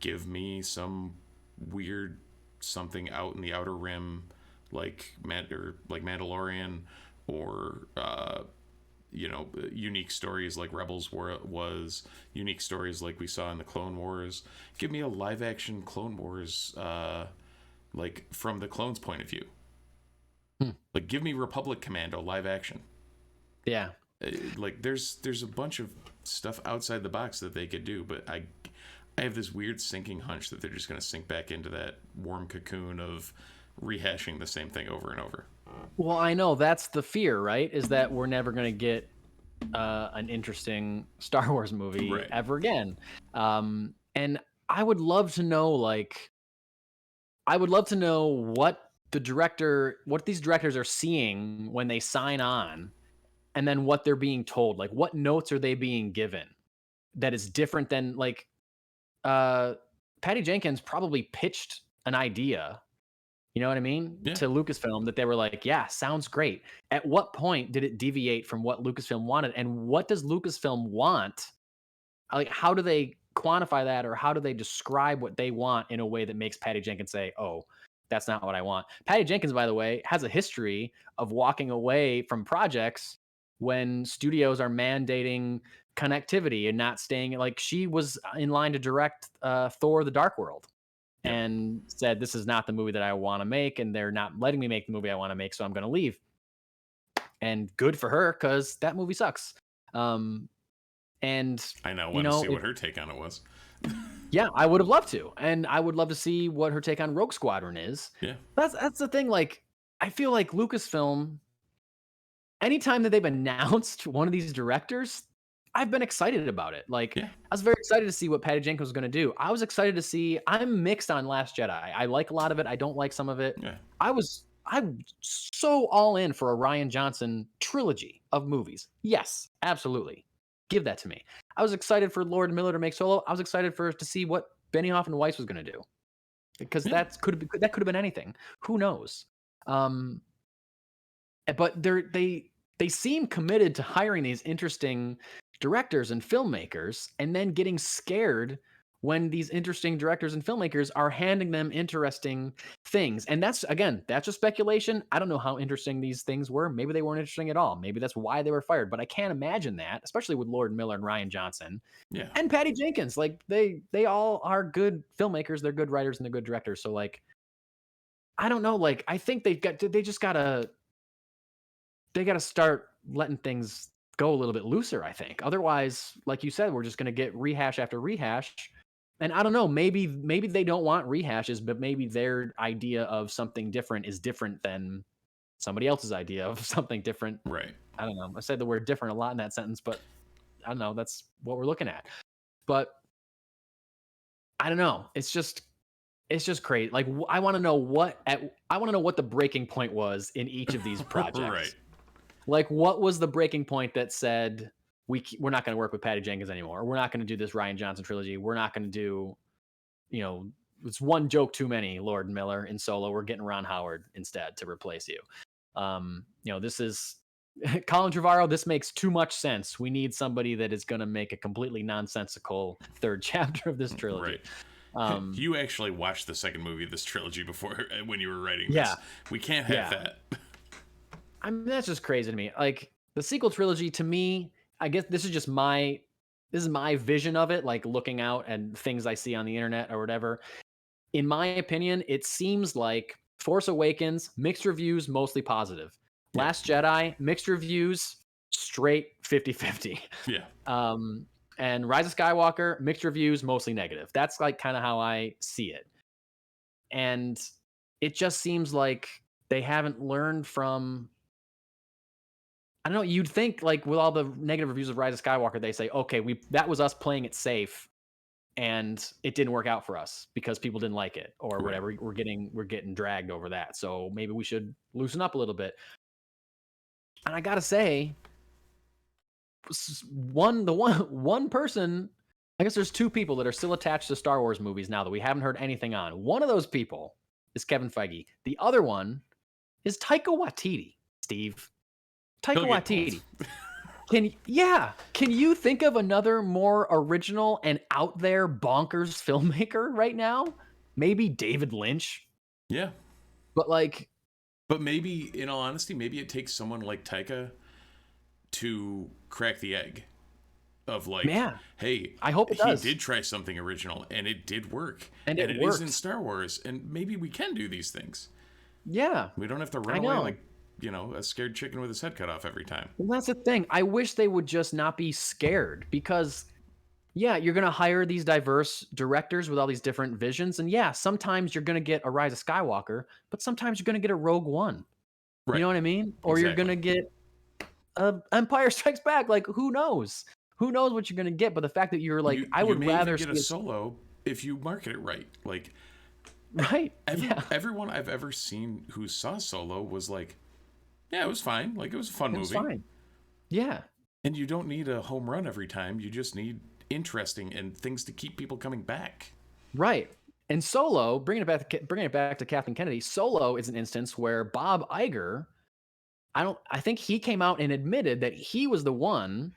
Give me some weird something out in the Outer Rim, like Mandalorian, or unique stories like Rebels was, unique stories like we saw in the Clone Wars. Give me a live action Clone Wars, like from the clones' point of view. Like, give me Republic Commando live action. Yeah. Like, there's a bunch of stuff outside the box that they could do, but I have this weird sinking hunch that they're just going to sink back into that warm cocoon of rehashing the same thing over and over. Well, I know that's the fear, right? Is that we're never going to get an interesting Star Wars movie ever again. And I would love to know, what these directors are seeing when they sign on, and then what they're being told. Like, what notes are they being given that is different than, like, Patty Jenkins probably pitched an idea, you know what I mean, to Lucasfilm, that they were like, yeah, sounds great. At what point did it deviate from what Lucasfilm wanted? And what does Lucasfilm want? Like, how do they quantify that, or how do they describe what they want in a way that makes Patty Jenkins say, oh, that's not what I want? Patty Jenkins, by the way, has a history of walking away from projects when studios are mandating connectivity and not staying. Like, she was in line to direct Thor: The Dark World, and said, this is not the movie that I want to make, and they're not letting me make the movie I want to make, so I'm going to leave. And good for her, because that movie sucks. And I now want to see what her take on it was. Yeah, I would have loved to. And I would love to see what her take on Rogue Squadron is. Yeah. That's the thing. Like, I feel like Lucasfilm, anytime that they've announced one of these directors, I've been excited about it. Like, I was very excited to see what Patty Jenkins was going to do. I was excited to see. I'm mixed on Last Jedi. I like a lot of it. I don't like some of it. Yeah. I'm so all in for a Rian Johnson trilogy of movies. Yes, absolutely. Give that to me. I was excited for Lord Miller to make Solo. I was excited to see what Benioff and Weiss was going to do, because that could have been anything. Who knows? But they seem committed to hiring these interesting directors and filmmakers, and then getting scared when these interesting directors and filmmakers are handing them interesting things. And that's just speculation. I don't know how interesting these things were. Maybe they weren't interesting at all. Maybe that's why they were fired. But I can't imagine that, especially with Lord Miller and Rian Johnson and Patty Jenkins. Like, they all are good filmmakers. They're good writers and they're good directors. So, like, I don't know. Like, I think they just gotta start letting things go a little bit looser, I think. Otherwise, like you said, we're just going to get rehash after rehash. And I don't know, maybe they don't want rehashes, but maybe their idea of something different is different than somebody else's idea of something different. Right. I don't know. I said the word different a lot in that sentence, but I don't know. That's what we're looking at. But I don't know. It's just crazy. Like, I want to know what the breaking point was in each of these projects. Right. Like, what was the breaking point that said, we're not going to work with Patty Jenkins anymore? Or we're not going to do this Rian Johnson trilogy. We're not going to do, it's one joke too many, Lord Miller in Solo. We're getting Ron Howard instead to replace you. This is Colin Trevorrow. This makes too much sense. We need somebody that is going to make a completely nonsensical third chapter of this trilogy. Right. You actually watched the second movie of this trilogy before, when you were writing this. Yeah. We can't have that. I mean, that's just crazy to me. Like, the sequel trilogy, to me, I guess this is my vision of it, like, looking out and things I see on the internet or whatever. In my opinion, it seems like Force Awakens, mixed reviews, mostly positive. Last Jedi, mixed reviews, straight 50-50. Yeah. And Rise of Skywalker, mixed reviews, mostly negative. That's, like, kind of how I see it. And it just seems like they haven't learned from... I don't know. You'd think, like, with all the negative reviews of Rise of Skywalker, they say, okay, that was us playing it safe, and it didn't work out for us because people didn't like it or whatever. We're getting dragged over that. So maybe we should loosen up a little bit. And I gotta say, one person, I guess there's two people that are still attached to Star Wars movies now that we haven't heard anything on. One of those people is Kevin Feige. The other one is Taika Waititi, Steve. Taika Waititi. Can you think of another more original and out there bonkers filmmaker right now? Maybe David Lynch. Yeah. But maybe, in all honesty, maybe it takes someone like Taika to crack the egg of hey, I hope it does. He did try something original and it did work. And it is in Star Wars, and maybe we can do these things. Yeah. We don't have to run away like, a scared chicken with his head cut off every time. Well, that's the thing. I wish they would just not be scared, because you're going to hire these diverse directors with all these different visions. And sometimes you're going to get a Rise of Skywalker, but sometimes you're going to get a Rogue One. Right. You know what I mean? Or you're going to get Empire Strikes Back. Like, who knows? Who knows what you're going to get? But the fact that you're like, I would rather get a Solo if you market it right. Like, right. Everyone I've ever seen who saw Solo was like, yeah, it was fine. Like, it was a fun movie. It was fine. Yeah. And you don't need a home run every time. You just need interesting and things to keep people coming back. Right. And Solo, bringing it back to Kathleen Kennedy, Solo is an instance where Bob Iger, I think he came out and admitted that he was the one,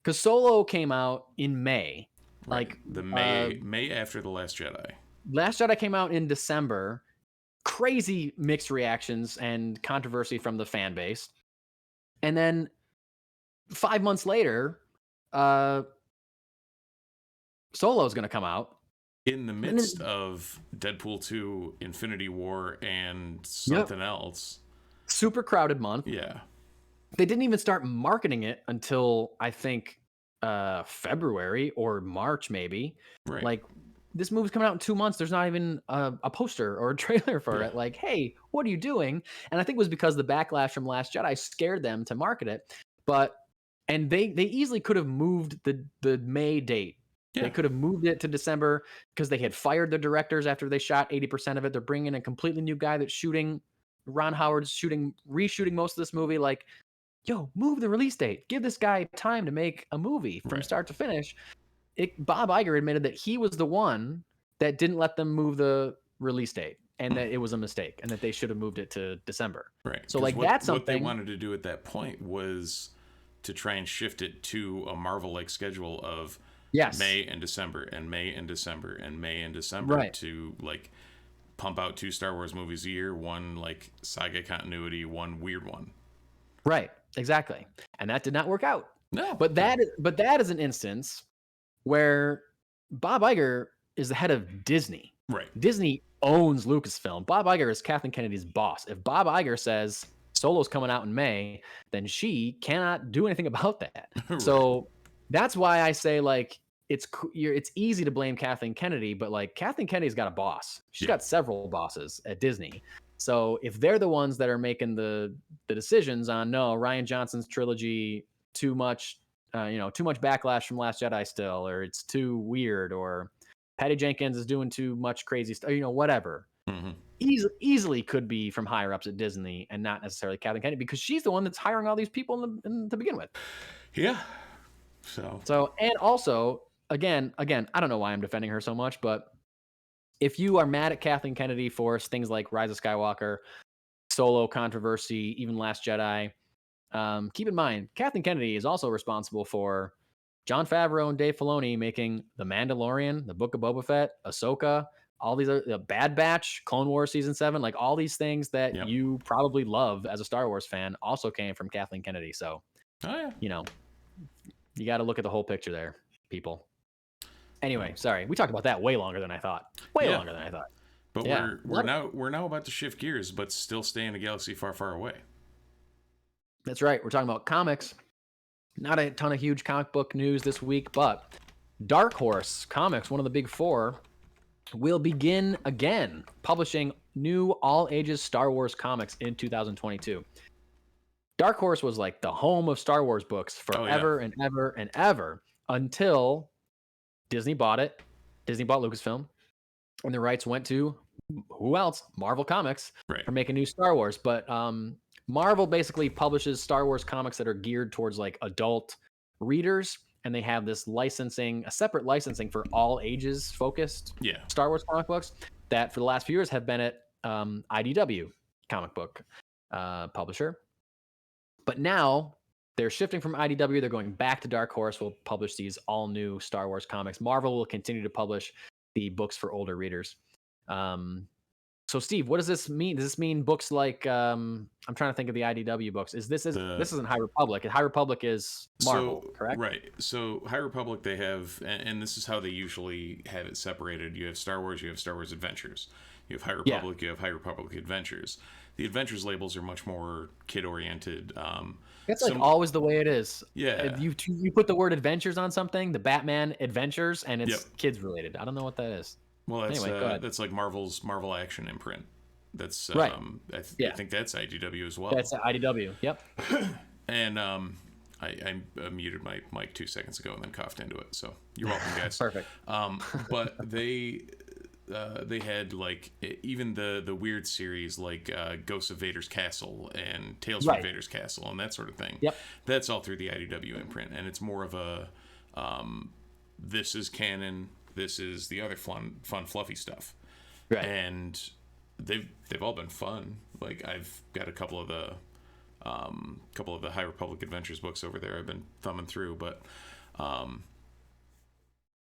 because Solo came out in May. Right. Like the May after The Last Jedi. Last Jedi came out in December. Crazy mixed reactions and controversy from the fan base. And then 5 months later, Solo's going to come out. In the midst of Deadpool 2, Infinity War, and something else. Super crowded month. Yeah. They didn't even start marketing it until, I think, February or March, maybe. Right. Like, this movie's coming out in 2 months. There's not even a poster or a trailer for it. Like, hey, what are you doing? And I think it was because the backlash from Last Jedi scared them to market it. And they easily could have moved the May date. Yeah. They could have moved it to December because they had fired their directors after they shot 80% of it. They're bringing in a completely new guy that's shooting. Ron Howard's reshooting most of this movie. Like, yo, move the release date. Give this guy time to make a movie from start to finish. Bob Iger admitted that he was the one that didn't let them move the release date, and that it was a mistake, and that they should have moved it to December. Right. So that's something. What they wanted to do at that point was to try and shift it to a Marvel-like schedule of May and December and May and December and May and December to pump out 2 Star Wars movies a year, one saga continuity, one weird one. Right. Exactly. And that did not work out. No. But that is an instance where Bob Iger is the head of Disney. Right. Disney owns Lucasfilm. Bob Iger is Kathleen Kennedy's boss. If Bob Iger says Solo's coming out in May, then she cannot do anything about that. Right. So that's why I say it's easy to blame Kathleen Kennedy, but Kathleen Kennedy's got a boss. She's got several bosses at Disney. So if they're the ones that are making the decisions on Rian Johnson's trilogy, too much backlash from Last Jedi still, or it's too weird, or Patty Jenkins is doing too much crazy stuff, whatever. Mm-hmm. Easily could be from higher ups at Disney and not necessarily Kathleen Kennedy, because she's the one that's hiring all these people to begin with. Yeah. So and also again, I don't know why I'm defending her so much, but if you are mad at Kathleen Kennedy for things like Rise of Skywalker, Solo controversy, even Last Jedi, keep in mind, Kathleen Kennedy is also responsible for Jon Favreau and Dave Filoni making The Mandalorian, The Book of Boba Fett, Ahsoka, all these other, Bad Batch, Clone Wars Season 7, all these things that you probably love as a Star Wars fan also came from Kathleen Kennedy. So, you got to look at the whole picture there, people. Anyway, sorry, we talked about that way longer than I thought. Longer than I thought. But we're now about to shift gears, but still stay in a galaxy far, far away. That's right. We're talking about comics. Not a ton of huge comic book news this week, but Dark Horse Comics, one of the big four, will begin again publishing new all-ages Star Wars comics in 2022. Dark Horse was the home of Star Wars books forever and ever and ever until Disney bought it. Disney bought Lucasfilm, and the rights went to who else? Marvel Comics for making new Star Wars. But Marvel basically publishes Star Wars comics that are geared towards like adult readers, and they have this licensing, a separate licensing for all ages focused Star Wars comic books that for the last few years have been at IDW comic book publisher. But now they're shifting from IDW. They're going back to Dark Horse. Will publish these all new Star Wars comics. Marvel will continue to publish the books for older readers. So Steve, what does this mean? Does this mean books like I'm trying to think of the IDW books? This isn't High Republic. High Republic is Marvel, correct? Right. So High Republic, they have, and this is how they usually have it separated. You have Star Wars, you have Star Wars Adventures. You have High Republic, you have High Republic Adventures. The Adventures labels are much more kid-oriented. That's like always the way it is. Yeah. You put the word adventures on something, the Batman Adventures, and it's kids related. I don't know what that is. Well, that's like Marvel's Marvel Action imprint. That's right. I think that's IDW as well. That's IDW. Yep. And I muted my mic 2 seconds ago and then coughed into it. So you're welcome, guys. Perfect. But they had like even the weird series like Ghosts of Vader's Castle and Tales from Vader's Castle and that sort of thing. Yep. That's all through the IDW imprint, and it's more of a this is canon. This is the other fun, fluffy stuff, right? And they've all been fun. Like I've got a couple of the High Republic Adventures books over there. I've been thumbing through, but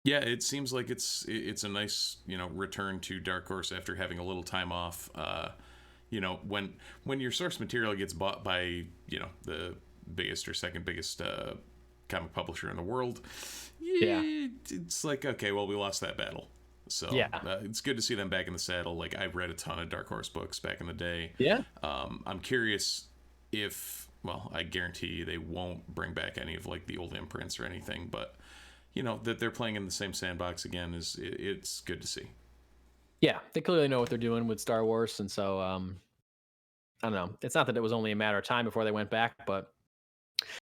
yeah, it seems like it's a nice return to Dark Horse after having a little time off. When your source material gets bought by the biggest or second biggest comic publisher in the world. It's like, okay, well, we lost that battle. So it's good to see them back in the saddle. Like I read a ton of Dark Horse books back in the day. I'm curious if, well, I guarantee you they won't bring back any of like the old imprints or anything, but that they're playing in the same sandbox again it's good to see. Yeah, they clearly know what they're doing with Star Wars, and so I don't know. It's not that it was only a matter of time before they went back, but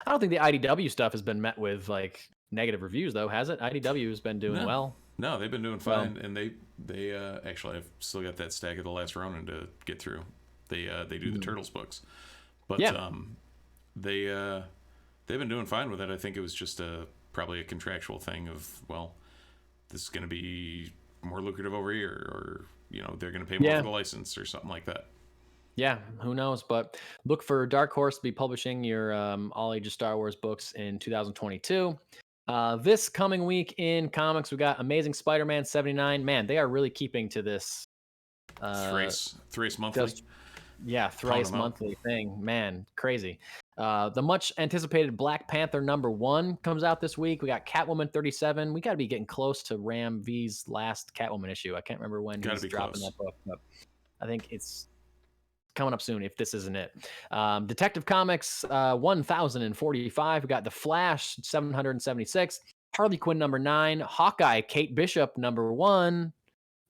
I don't think the IDW stuff has been met with like negative reviews, though, has it? IDW has been doing well. No, they've been doing fine, and they actually, I've still got that stack of The Last Ronin to get through. They do the Turtles books, but they've been doing fine with it. I think it was just probably a contractual thing of, well, this is going to be more lucrative over here, or they're going to pay more for the license or something like that. Yeah, who knows? But look for Dark Horse to be publishing your all ages Star Wars books in 2022. This coming week in comics, we got Amazing Spider-Man 79. Man, they are really keeping to this thrice monthly. Thrice monthly thing. Man, crazy. The much anticipated Black Panther #1 comes out this week. We got Catwoman 37. We got to be getting close to Ram V's last Catwoman issue. I can't remember when he's dropping that book, but I think it's coming up soon if this isn't it. Detective Comics 1045. We got The Flash 776. Harley Quinn #9. Hawkeye Kate Bishop #1.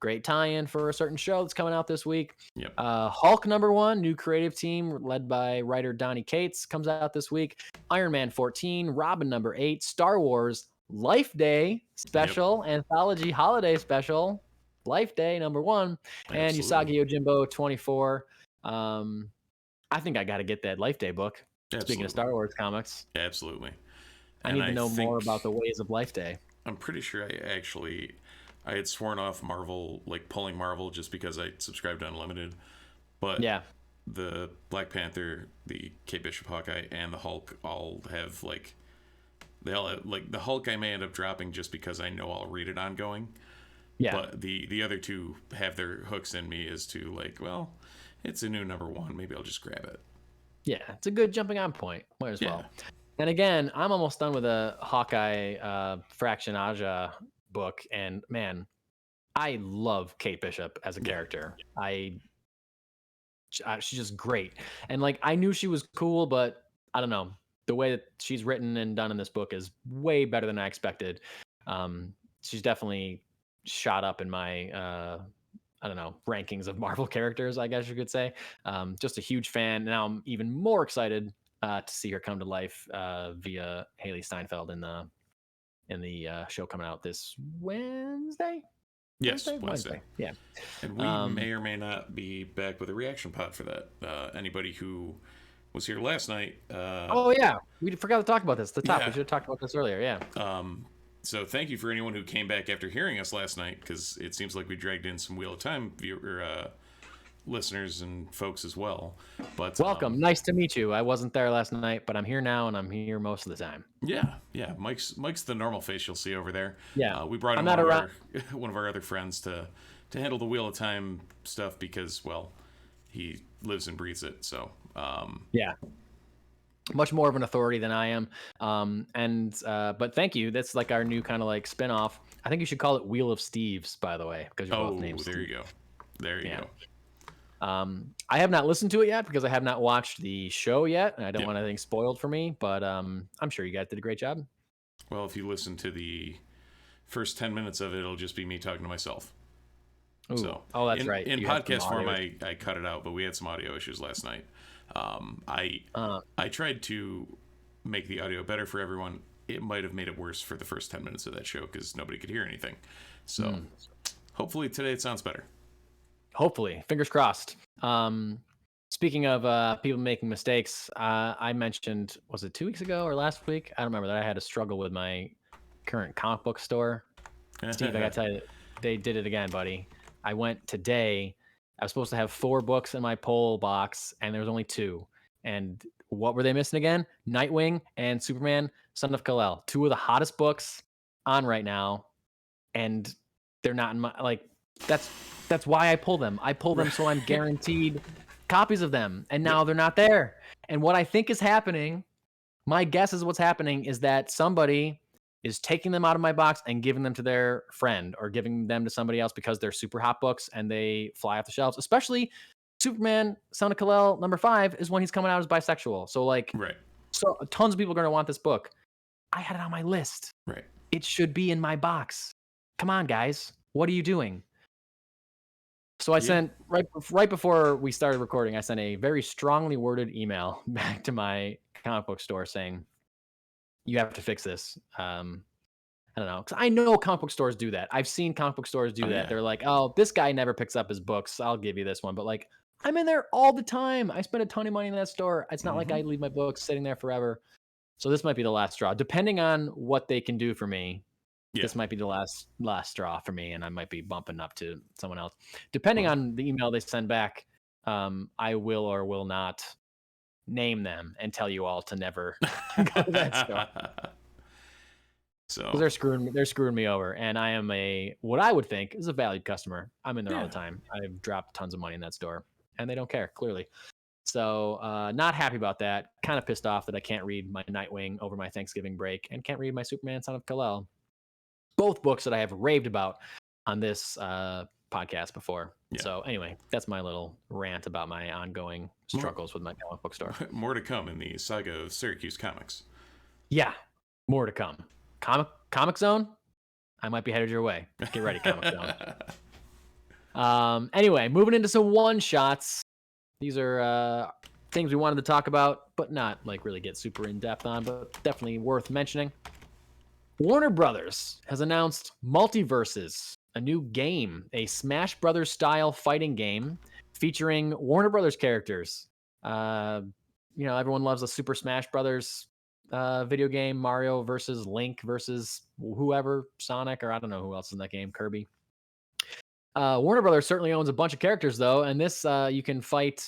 Great tie-in for a certain show that's coming out this week. Yep. Hulk #1. New creative team led by writer Donny Cates comes out this week. Iron Man 14. Robin #8. Star Wars Life Day special. Anthology holiday special. Life Day #1. And Usagi Yojimbo 24. I think I got to get that Life Day book. Absolutely. Speaking of Star Wars comics. Absolutely. I need to know more about the ways of Life Day. I'm pretty sure I had sworn off Marvel, like pulling Marvel just because I subscribed to Unlimited. But the Black Panther, the Kate Bishop Hawkeye, and the Hulk all have the Hulk I may end up dropping just because I know I'll read it ongoing. Yeah. But the other two have their hooks in me as to like, well, it's a new #1. Maybe I'll just grab it. Yeah, it's a good jumping on point. Might as well. And again, I'm almost done with a Hawkeye Fraction Aja book, and man, I love Kate Bishop as a character. She's just great, and like I knew she was cool, but I don't know, the way that she's written and done in this book is way better than I expected. She's definitely shot up in my I don't know, rankings of Marvel characters, I guess you could say. Just a huge fan. Now I'm even more excited to see her come to life via Haley Steinfeld in the show coming out this Wednesday. Yes, Wednesday. Yeah. And we may or may not be back with a reaction pod for that. Anybody who was here last night. Oh yeah, we forgot to talk about this. The top. Yeah. We should have talked about this earlier. Yeah. So thank you for anyone who came back after hearing us last night, because it seems like we dragged in some Wheel of Time listeners and folks as well. But welcome. Nice to meet you. I wasn't there last night, but I'm here now, and I'm here most of the time. Yeah. Mike's the normal face you'll see over there. Yeah. We brought in one of our other friends to handle the Wheel of Time stuff because, well, he lives and breathes it. So yeah. Much more of an authority than I am. But thank you. That's like our new kind of like spinoff. I think you should call it Wheel of Steves, by the way, because you're both named Steve. There you go. I have not listened to it yet because I have not watched the show yet, and I don't want anything spoiled for me, but I'm sure you guys did a great job. Well, if you listen to the first 10 minutes of it, it'll just be me talking to myself. Ooh. So, that's right. In podcast form, I cut it out, but we had some audio issues last night. I tried to make the audio better for everyone. It might have made it worse for the first 10 minutes of that show because nobody could hear anything. So hopefully today it sounds better. Hopefully, fingers crossed. Speaking of people making mistakes, I mentioned, was it 2 weeks ago or last week? I don't remember, that I had a struggle with my current comic book store. Steve, I gotta tell you, they did it again, buddy. I went today. I was supposed to have 4 books in my poll box, and there was only 2. And what were they missing again? Nightwing and Superman, Son of Kal-El. 2 of the hottest books on right now, and they're not in my, like, that's why I pull them. I pull them so I'm guaranteed copies of them, and now they're not there. And what I think is happening, my guess is what's happening is that somebody is taking them out of my box and giving them to their friend or giving them to somebody else because they're super hot books and they fly off the shelves. Especially Superman, Son of Kal-El, #5 is when he's coming out as bisexual. So so tons of people are going to want this book. I had it on my list. Right. It should be in my box. Come on, guys. What are you doing? So I sent, right before we started recording, I sent a very strongly worded email back to my comic book store saying, you have to fix this. I don't know, because I know comic book stores do that. I've seen comic book stores do that. Yeah. They're like, oh, this guy never picks up his books. I'll give you this one. But like, I'm in there all the time. I spend a ton of money in that store. It's not like I leave my books sitting there forever. So this might be the last straw. Depending on what they can do for me, this might be the last straw for me, and I might be bumping up to someone else. Depending on the email they send back, I will or will not name them and tell you all to never go to that store. So they're screwing me over, and I am what I would think is a valued customer. I'm in there all the time. I've dropped tons of money in that store, and they don't care, clearly. So not happy about that. Kind of pissed off that I can't read my Nightwing over my Thanksgiving break and can't read my Superman, Son of Kal-El. Both books that I have raved about on this podcast before. Yeah. So anyway, that's my little rant about my ongoing struggles with my comic book store. More to come in the saga of Syracuse Comics. Yeah, more to come. Comic Zone, I might be headed your way. Get ready, Comic Zone. Anyway, moving into some one-shots. These are things we wanted to talk about, but not like really get super in-depth on, but definitely worth mentioning. Warner Brothers has announced Multiverses, a new game, a Smash Brothers style fighting game featuring Warner Brothers characters. Everyone loves a Super Smash Brothers video game, Mario versus Link versus whoever, Sonic, or I don't know who else is in that game, Kirby. Warner Brothers certainly owns a bunch of characters though, and this you can fight,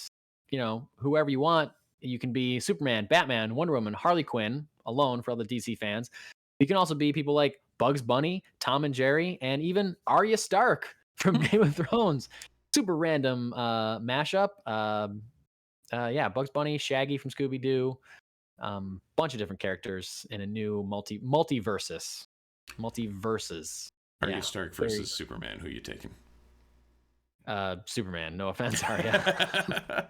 whoever you want. You can be Superman, Batman, Wonder Woman, Harley Quinn alone for all the DC fans. You can also be people like Bugs Bunny, Tom and Jerry, and even Arya Stark from Game of Thrones. Super random mashup. Bugs Bunny, Shaggy from Scooby-Doo. Bunch of different characters in a new multiverses. Arya Stark versus Superman. Who are you taking? Superman. No offense, Arya.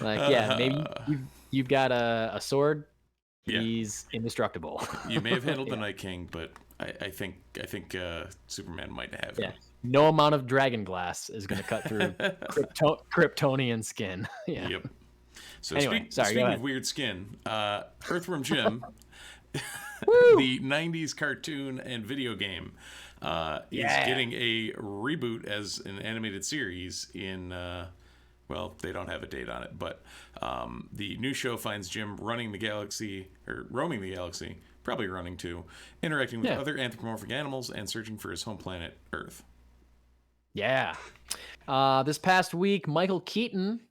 Maybe you've got a sword. Yeah. He's indestructible. You may have handled the Night King, but I think Superman might have him. No amount of dragon glass is going to cut through Kryptonian skin. Yeah. Yep. So anyway, speaking of weird skin, Earthworm Jim, the 90s cartoon and video game, is getting a reboot as an animated series in Well, they don't have a date on it, but the new show finds Jim roaming the galaxy, probably running too, interacting with other anthropomorphic animals and searching for his home planet, Earth. Yeah. This past week, Michael Keaton,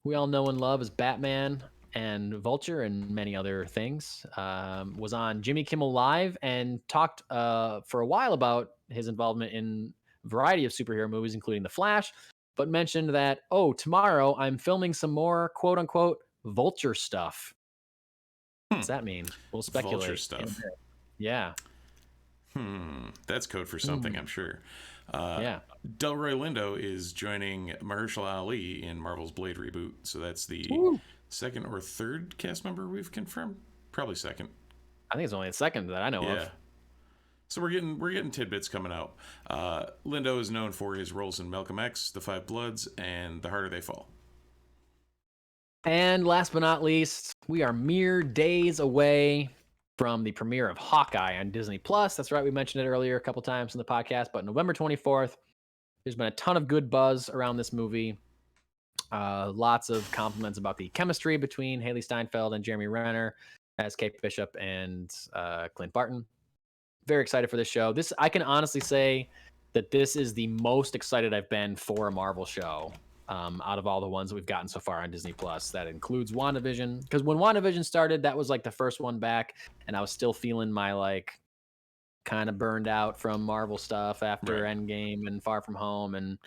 we all know and love as Batman and Vulture and many other things, was on Jimmy Kimmel Live and talked for a while about his involvement in a variety of superhero movies, including The Flash, but mentioned that, tomorrow I'm filming some more quote unquote Vulture stuff. What does that mean? We'll speculate. Vulture stuff. Yeah. That's code for something, I'm sure. Delroy Lindo is joining Mahershala Ali in Marvel's Blade reboot, so that's the second or third cast member we've confirmed. Probably second. I think it's only the second that I know of. So we're getting tidbits coming out. Lindo is known for his roles in Malcolm X, The Five Bloods, and The Harder They Fall. And last but not least, we are mere days away from the premiere of Hawkeye on Disney Plus. That's right, we mentioned it earlier a couple times in the podcast, but November 24th, there's been a ton of good buzz around this movie. Lots of compliments about the chemistry between Haley Steinfeld and Jeremy Renner as Kate Bishop and Clint Barton. Very excited for this show. I can honestly say that this is the most excited I've been for a Marvel show out of all the ones that we've gotten so far on Disney Plus. That includes WandaVision, because when WandaVision started, that was like the first one back, and I was still feeling my like kind of burned out from Marvel stuff after Endgame and Far From Home, and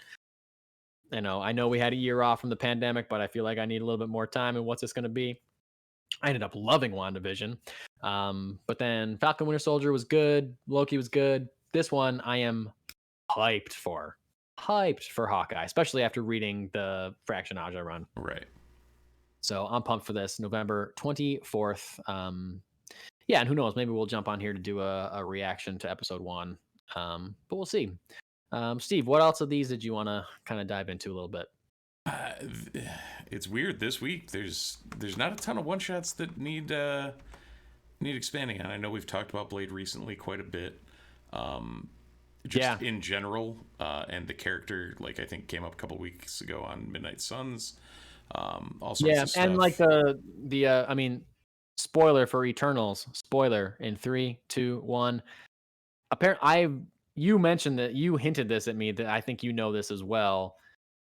I know we had a year off from the pandemic, but I feel like I need a little bit more time. And what's this going to be? I ended up loving WandaVision, but then Falcon Winter Soldier was good, Loki was good. This one I am hyped for Hawkeye, especially after reading the Fraction Aja run. Right. So I'm pumped for this, November 24th. And who knows, maybe we'll jump on here to do a reaction to episode 1. But we'll see. Steve, what else of these did you want to kind of dive into a little bit? It's weird this week. There's not a ton of one shots that need expanding on. I know we've talked about Blade recently quite a bit. In general, and the character, like I think came up a couple weeks ago on Midnight Suns. All sorts of stuff. And like I mean, spoiler for Eternals. Spoiler in 3, 2, 1. Apparently, you mentioned that you hinted this at me that I think you know this as well.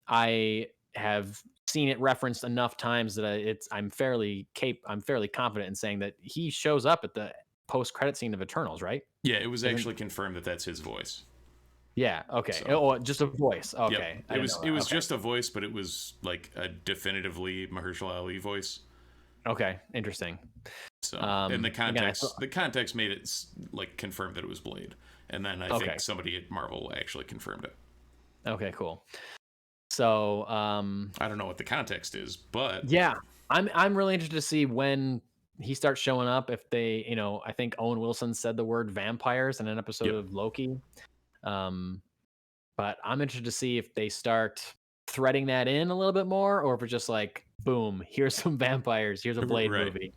I have seen it referenced enough times that I'm fairly confident in saying that he shows up at the post-credit scene of Eternals, right? Yeah, it was actually confirmed that that's his voice. Yeah. Okay. So, just a voice. Okay. Yep. It was just a voice, but it was like a definitively Mahershala Ali voice. Okay. Interesting. So, and the context made it like confirmed that it was Blade, and then I think somebody at Marvel actually confirmed it. Okay. Cool. So, I don't know what the context is, but yeah, I'm really interested to see when he starts showing up. If they, I think Owen Wilson said the word vampires in an episode of Loki. But I'm interested to see if they start threading that in a little bit more, or if it's just like, boom, here's some vampires, here's a Blade movie.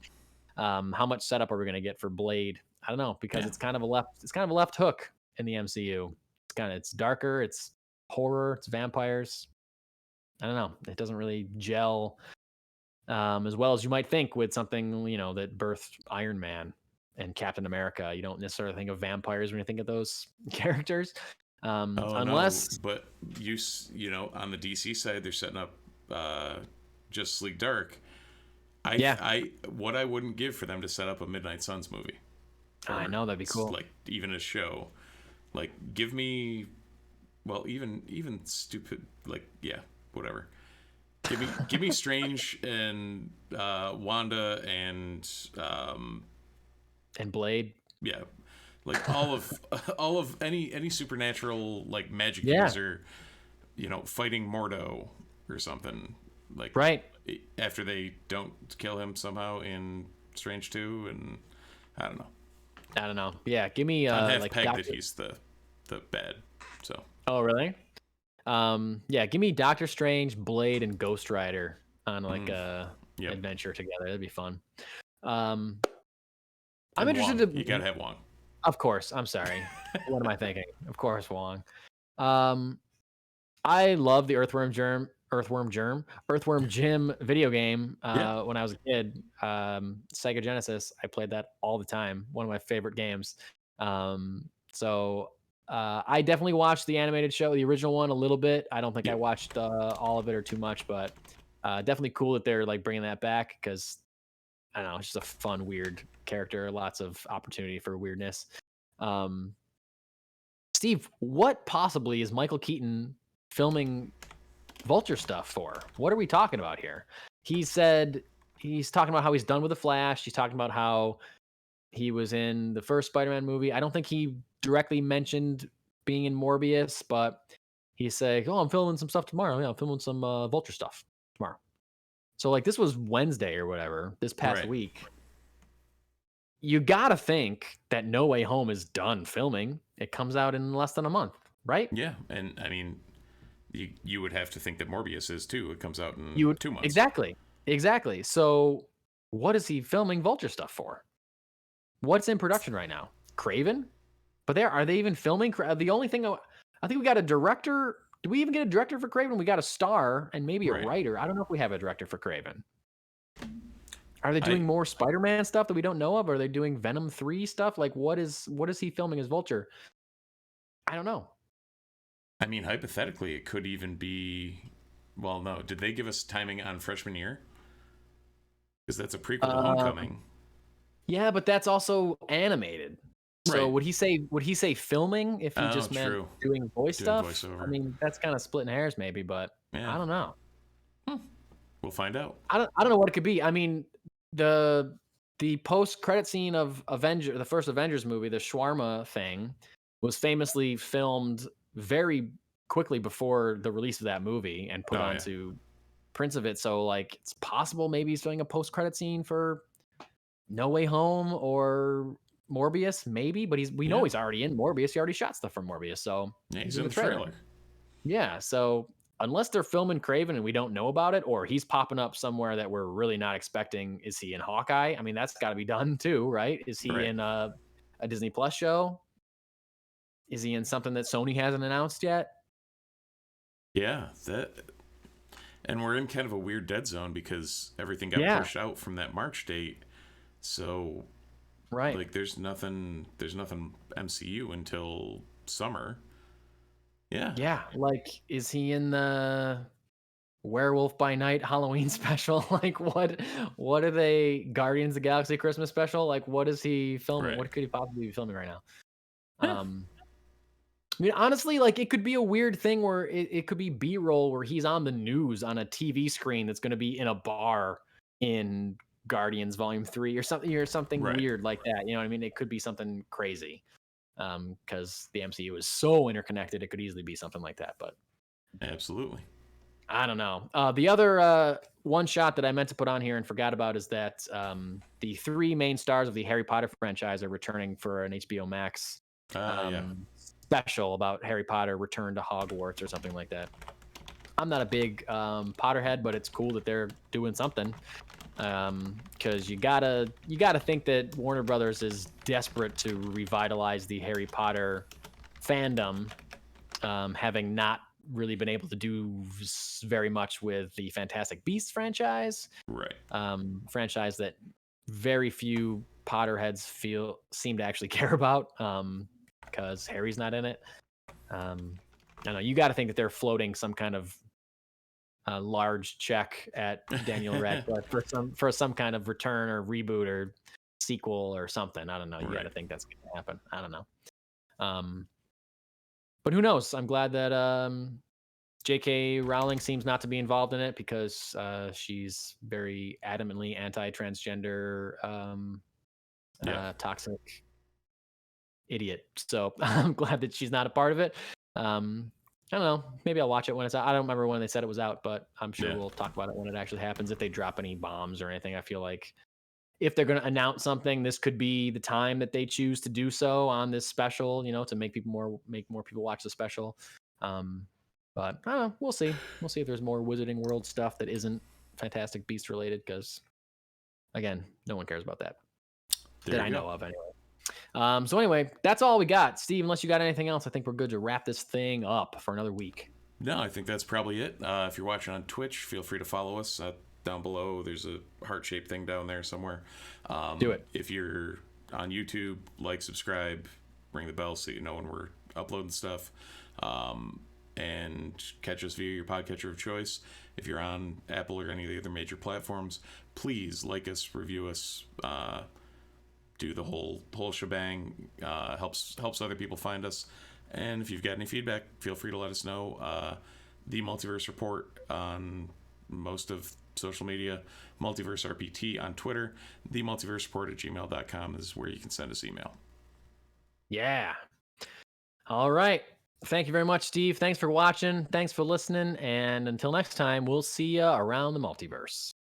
How much setup are we going to get for Blade? I don't know, because it's kind of a left hook in the MCU. It's darker, it's horror, it's vampires. I don't know. It doesn't really gel as well as you might think with something, that birthed Iron Man and Captain America. You don't necessarily think of vampires when you think of those characters, unless. No, but on the DC side, they're setting up Justice League Dark. What I wouldn't give for them to set up a Midnight Suns movie. I know, that'd be cool. Like even a show, like give me, even stupid, like whatever. Give me Strange and Wanda and Blade. Yeah, like all of any supernatural like magic user, fighting Mordo or something, like after they don't kill him somehow in Strange 2, and I don't know. Yeah, give me I'm half pegged that he's the bad. So. Oh really? Give me Doctor Strange, Blade, and Ghost Rider on like a adventure together. That'd be fun. I'm interested Wong. You gotta have Wong. Of course. I'm sorry. What am I thinking? Of course, Wong. I love the Earthworm Earthworm Jim video game when I was a kid. Sega Genesis. I played that all the time. One of my favorite games. So I definitely watched the animated show, the original one, a little bit. I don't think I watched all of it or too much, but definitely cool that they're like bringing that back because I don't know, it's just a fun, weird character. Lots of opportunity for weirdness. Steve, what possibly is Michael Keaton filming Vulture stuff for? What are we talking about here? He said he's talking about how he's done with the Flash. He's talking about how he was in the first Spider-Man movie. I don't think he directly mentioned being in Morbius, but he's saying, "Oh, I'm filming some stuff tomorrow. Yeah, I'm filming some Vulture stuff tomorrow." So like this was Wednesday or whatever, this past week. You gotta think that No Way Home is done filming. It comes out in less than a month, right? Yeah, and I mean, you would have to think that Morbius is too. It comes out in 2 months. Exactly. So what is he filming Vulture stuff for? What's in production right now? Kraven? But are they even filming? The only thing I think we got a director. Do we even get a director for Kraven? We got a star and maybe a writer. I don't know if we have a director for Kraven. Are they doing more Spider-Man stuff that we don't know of? Are they doing Venom 3 stuff? Like what is he filming as Vulture? I don't know. I mean, hypothetically, it could even be. Well, no. Did they give us timing on freshman year? Because that's a prequel to Homecoming. Yeah, but that's also animated. So would he say filming if he just meant doing voice stuff? Voiceover. I mean, that's kind of splitting hairs maybe, but I don't know. We'll find out. I don't know what it could be. I mean, the post-credit scene of the first Avengers movie, the shawarma thing, was famously filmed very quickly before the release of that movie and put onto prints of it. So like it's possible maybe he's doing a post-credit scene for No Way Home or Morbius, maybe, but we know he's already in Morbius. He already shot stuff from Morbius, so he's in the trailer. Yeah, so unless they're filming Kraven and we don't know about it, or he's popping up somewhere that we're really not expecting, is he in Hawkeye? I mean, that's got to be done too, right? Is he in a Disney Plus show? Is he in something that Sony hasn't announced yet? Yeah, and we're in kind of a weird dead zone because everything got pushed out from that March date. So, like, there's nothing MCU until summer. Yeah. Like, is he in the Werewolf by Night Halloween special? Like, what are they? Guardians of the Galaxy Christmas special? Like, what is he filming? What could he possibly be filming right now? I mean, honestly, like it could be a weird thing where it could be B-roll where he's on the news on a TV screen that's going to be in a bar in Guardians Volume 3 or something weird like that. You know what I mean? It could be something crazy because the MCU is so interconnected. It could easily be something like that, but absolutely. I don't know. The other one shot that I meant to put on here and forgot about is that the 3 main stars of the Harry Potter franchise are returning for an HBO Max special about Harry Potter Return to Hogwarts or something like that. I'm not a big Potterhead, but it's cool that they're doing something because you gotta think that Warner Brothers is desperate to revitalize the Harry Potter fandom, having not really been able to do very much with the Fantastic Beasts franchise, franchise that very few Potterheads seem to actually care about because Harry's not in it. I don't know. You got to think that they're floating some kind of large check at Daniel Radcliffe for some kind of return or reboot or sequel or something. I don't know. You got to think that's going to happen. I don't know. But who knows? I'm glad that J.K. Rowling seems not to be involved in it because she's very adamantly anti-transgender, toxic idiot. So I'm glad that she's not a part of it. I don't know. Maybe I'll watch it when it's out. I don't remember when they said it was out, but I'm sure we'll talk about it when it actually happens. If they drop any bombs or anything, I feel like if they're going to announce something, this could be the time that they choose to do so on this special, to make more people watch the special. But I don't know. We'll see. We'll see if there's more Wizarding World stuff that isn't Fantastic Beast related, because again, no one cares about that I know of anyway. So anyway, that's all we got. Steve, unless you got anything else, I think we're good to wrap this thing up for another week. No, I think that's probably it. If you're watching on Twitch, feel free to follow us down below. There's a heart-shaped thing down there somewhere. Do it. If you're on YouTube, like, subscribe, ring the bell so you know when we're uploading stuff. And catch us via your podcatcher of choice. If you're on Apple or any of the other major platforms, please like us, review us, do the whole shebang. Helps other people find us. And if you've got any feedback, feel free to let us know. The Multiverse Report on most of social media, Multiverse RPT on Twitter, the Multiverse Report at gmail.com is where you can send us email. Yeah. All right. Thank you very much, Steve. Thanks for watching. Thanks for listening. And until next time, we'll see you around the multiverse.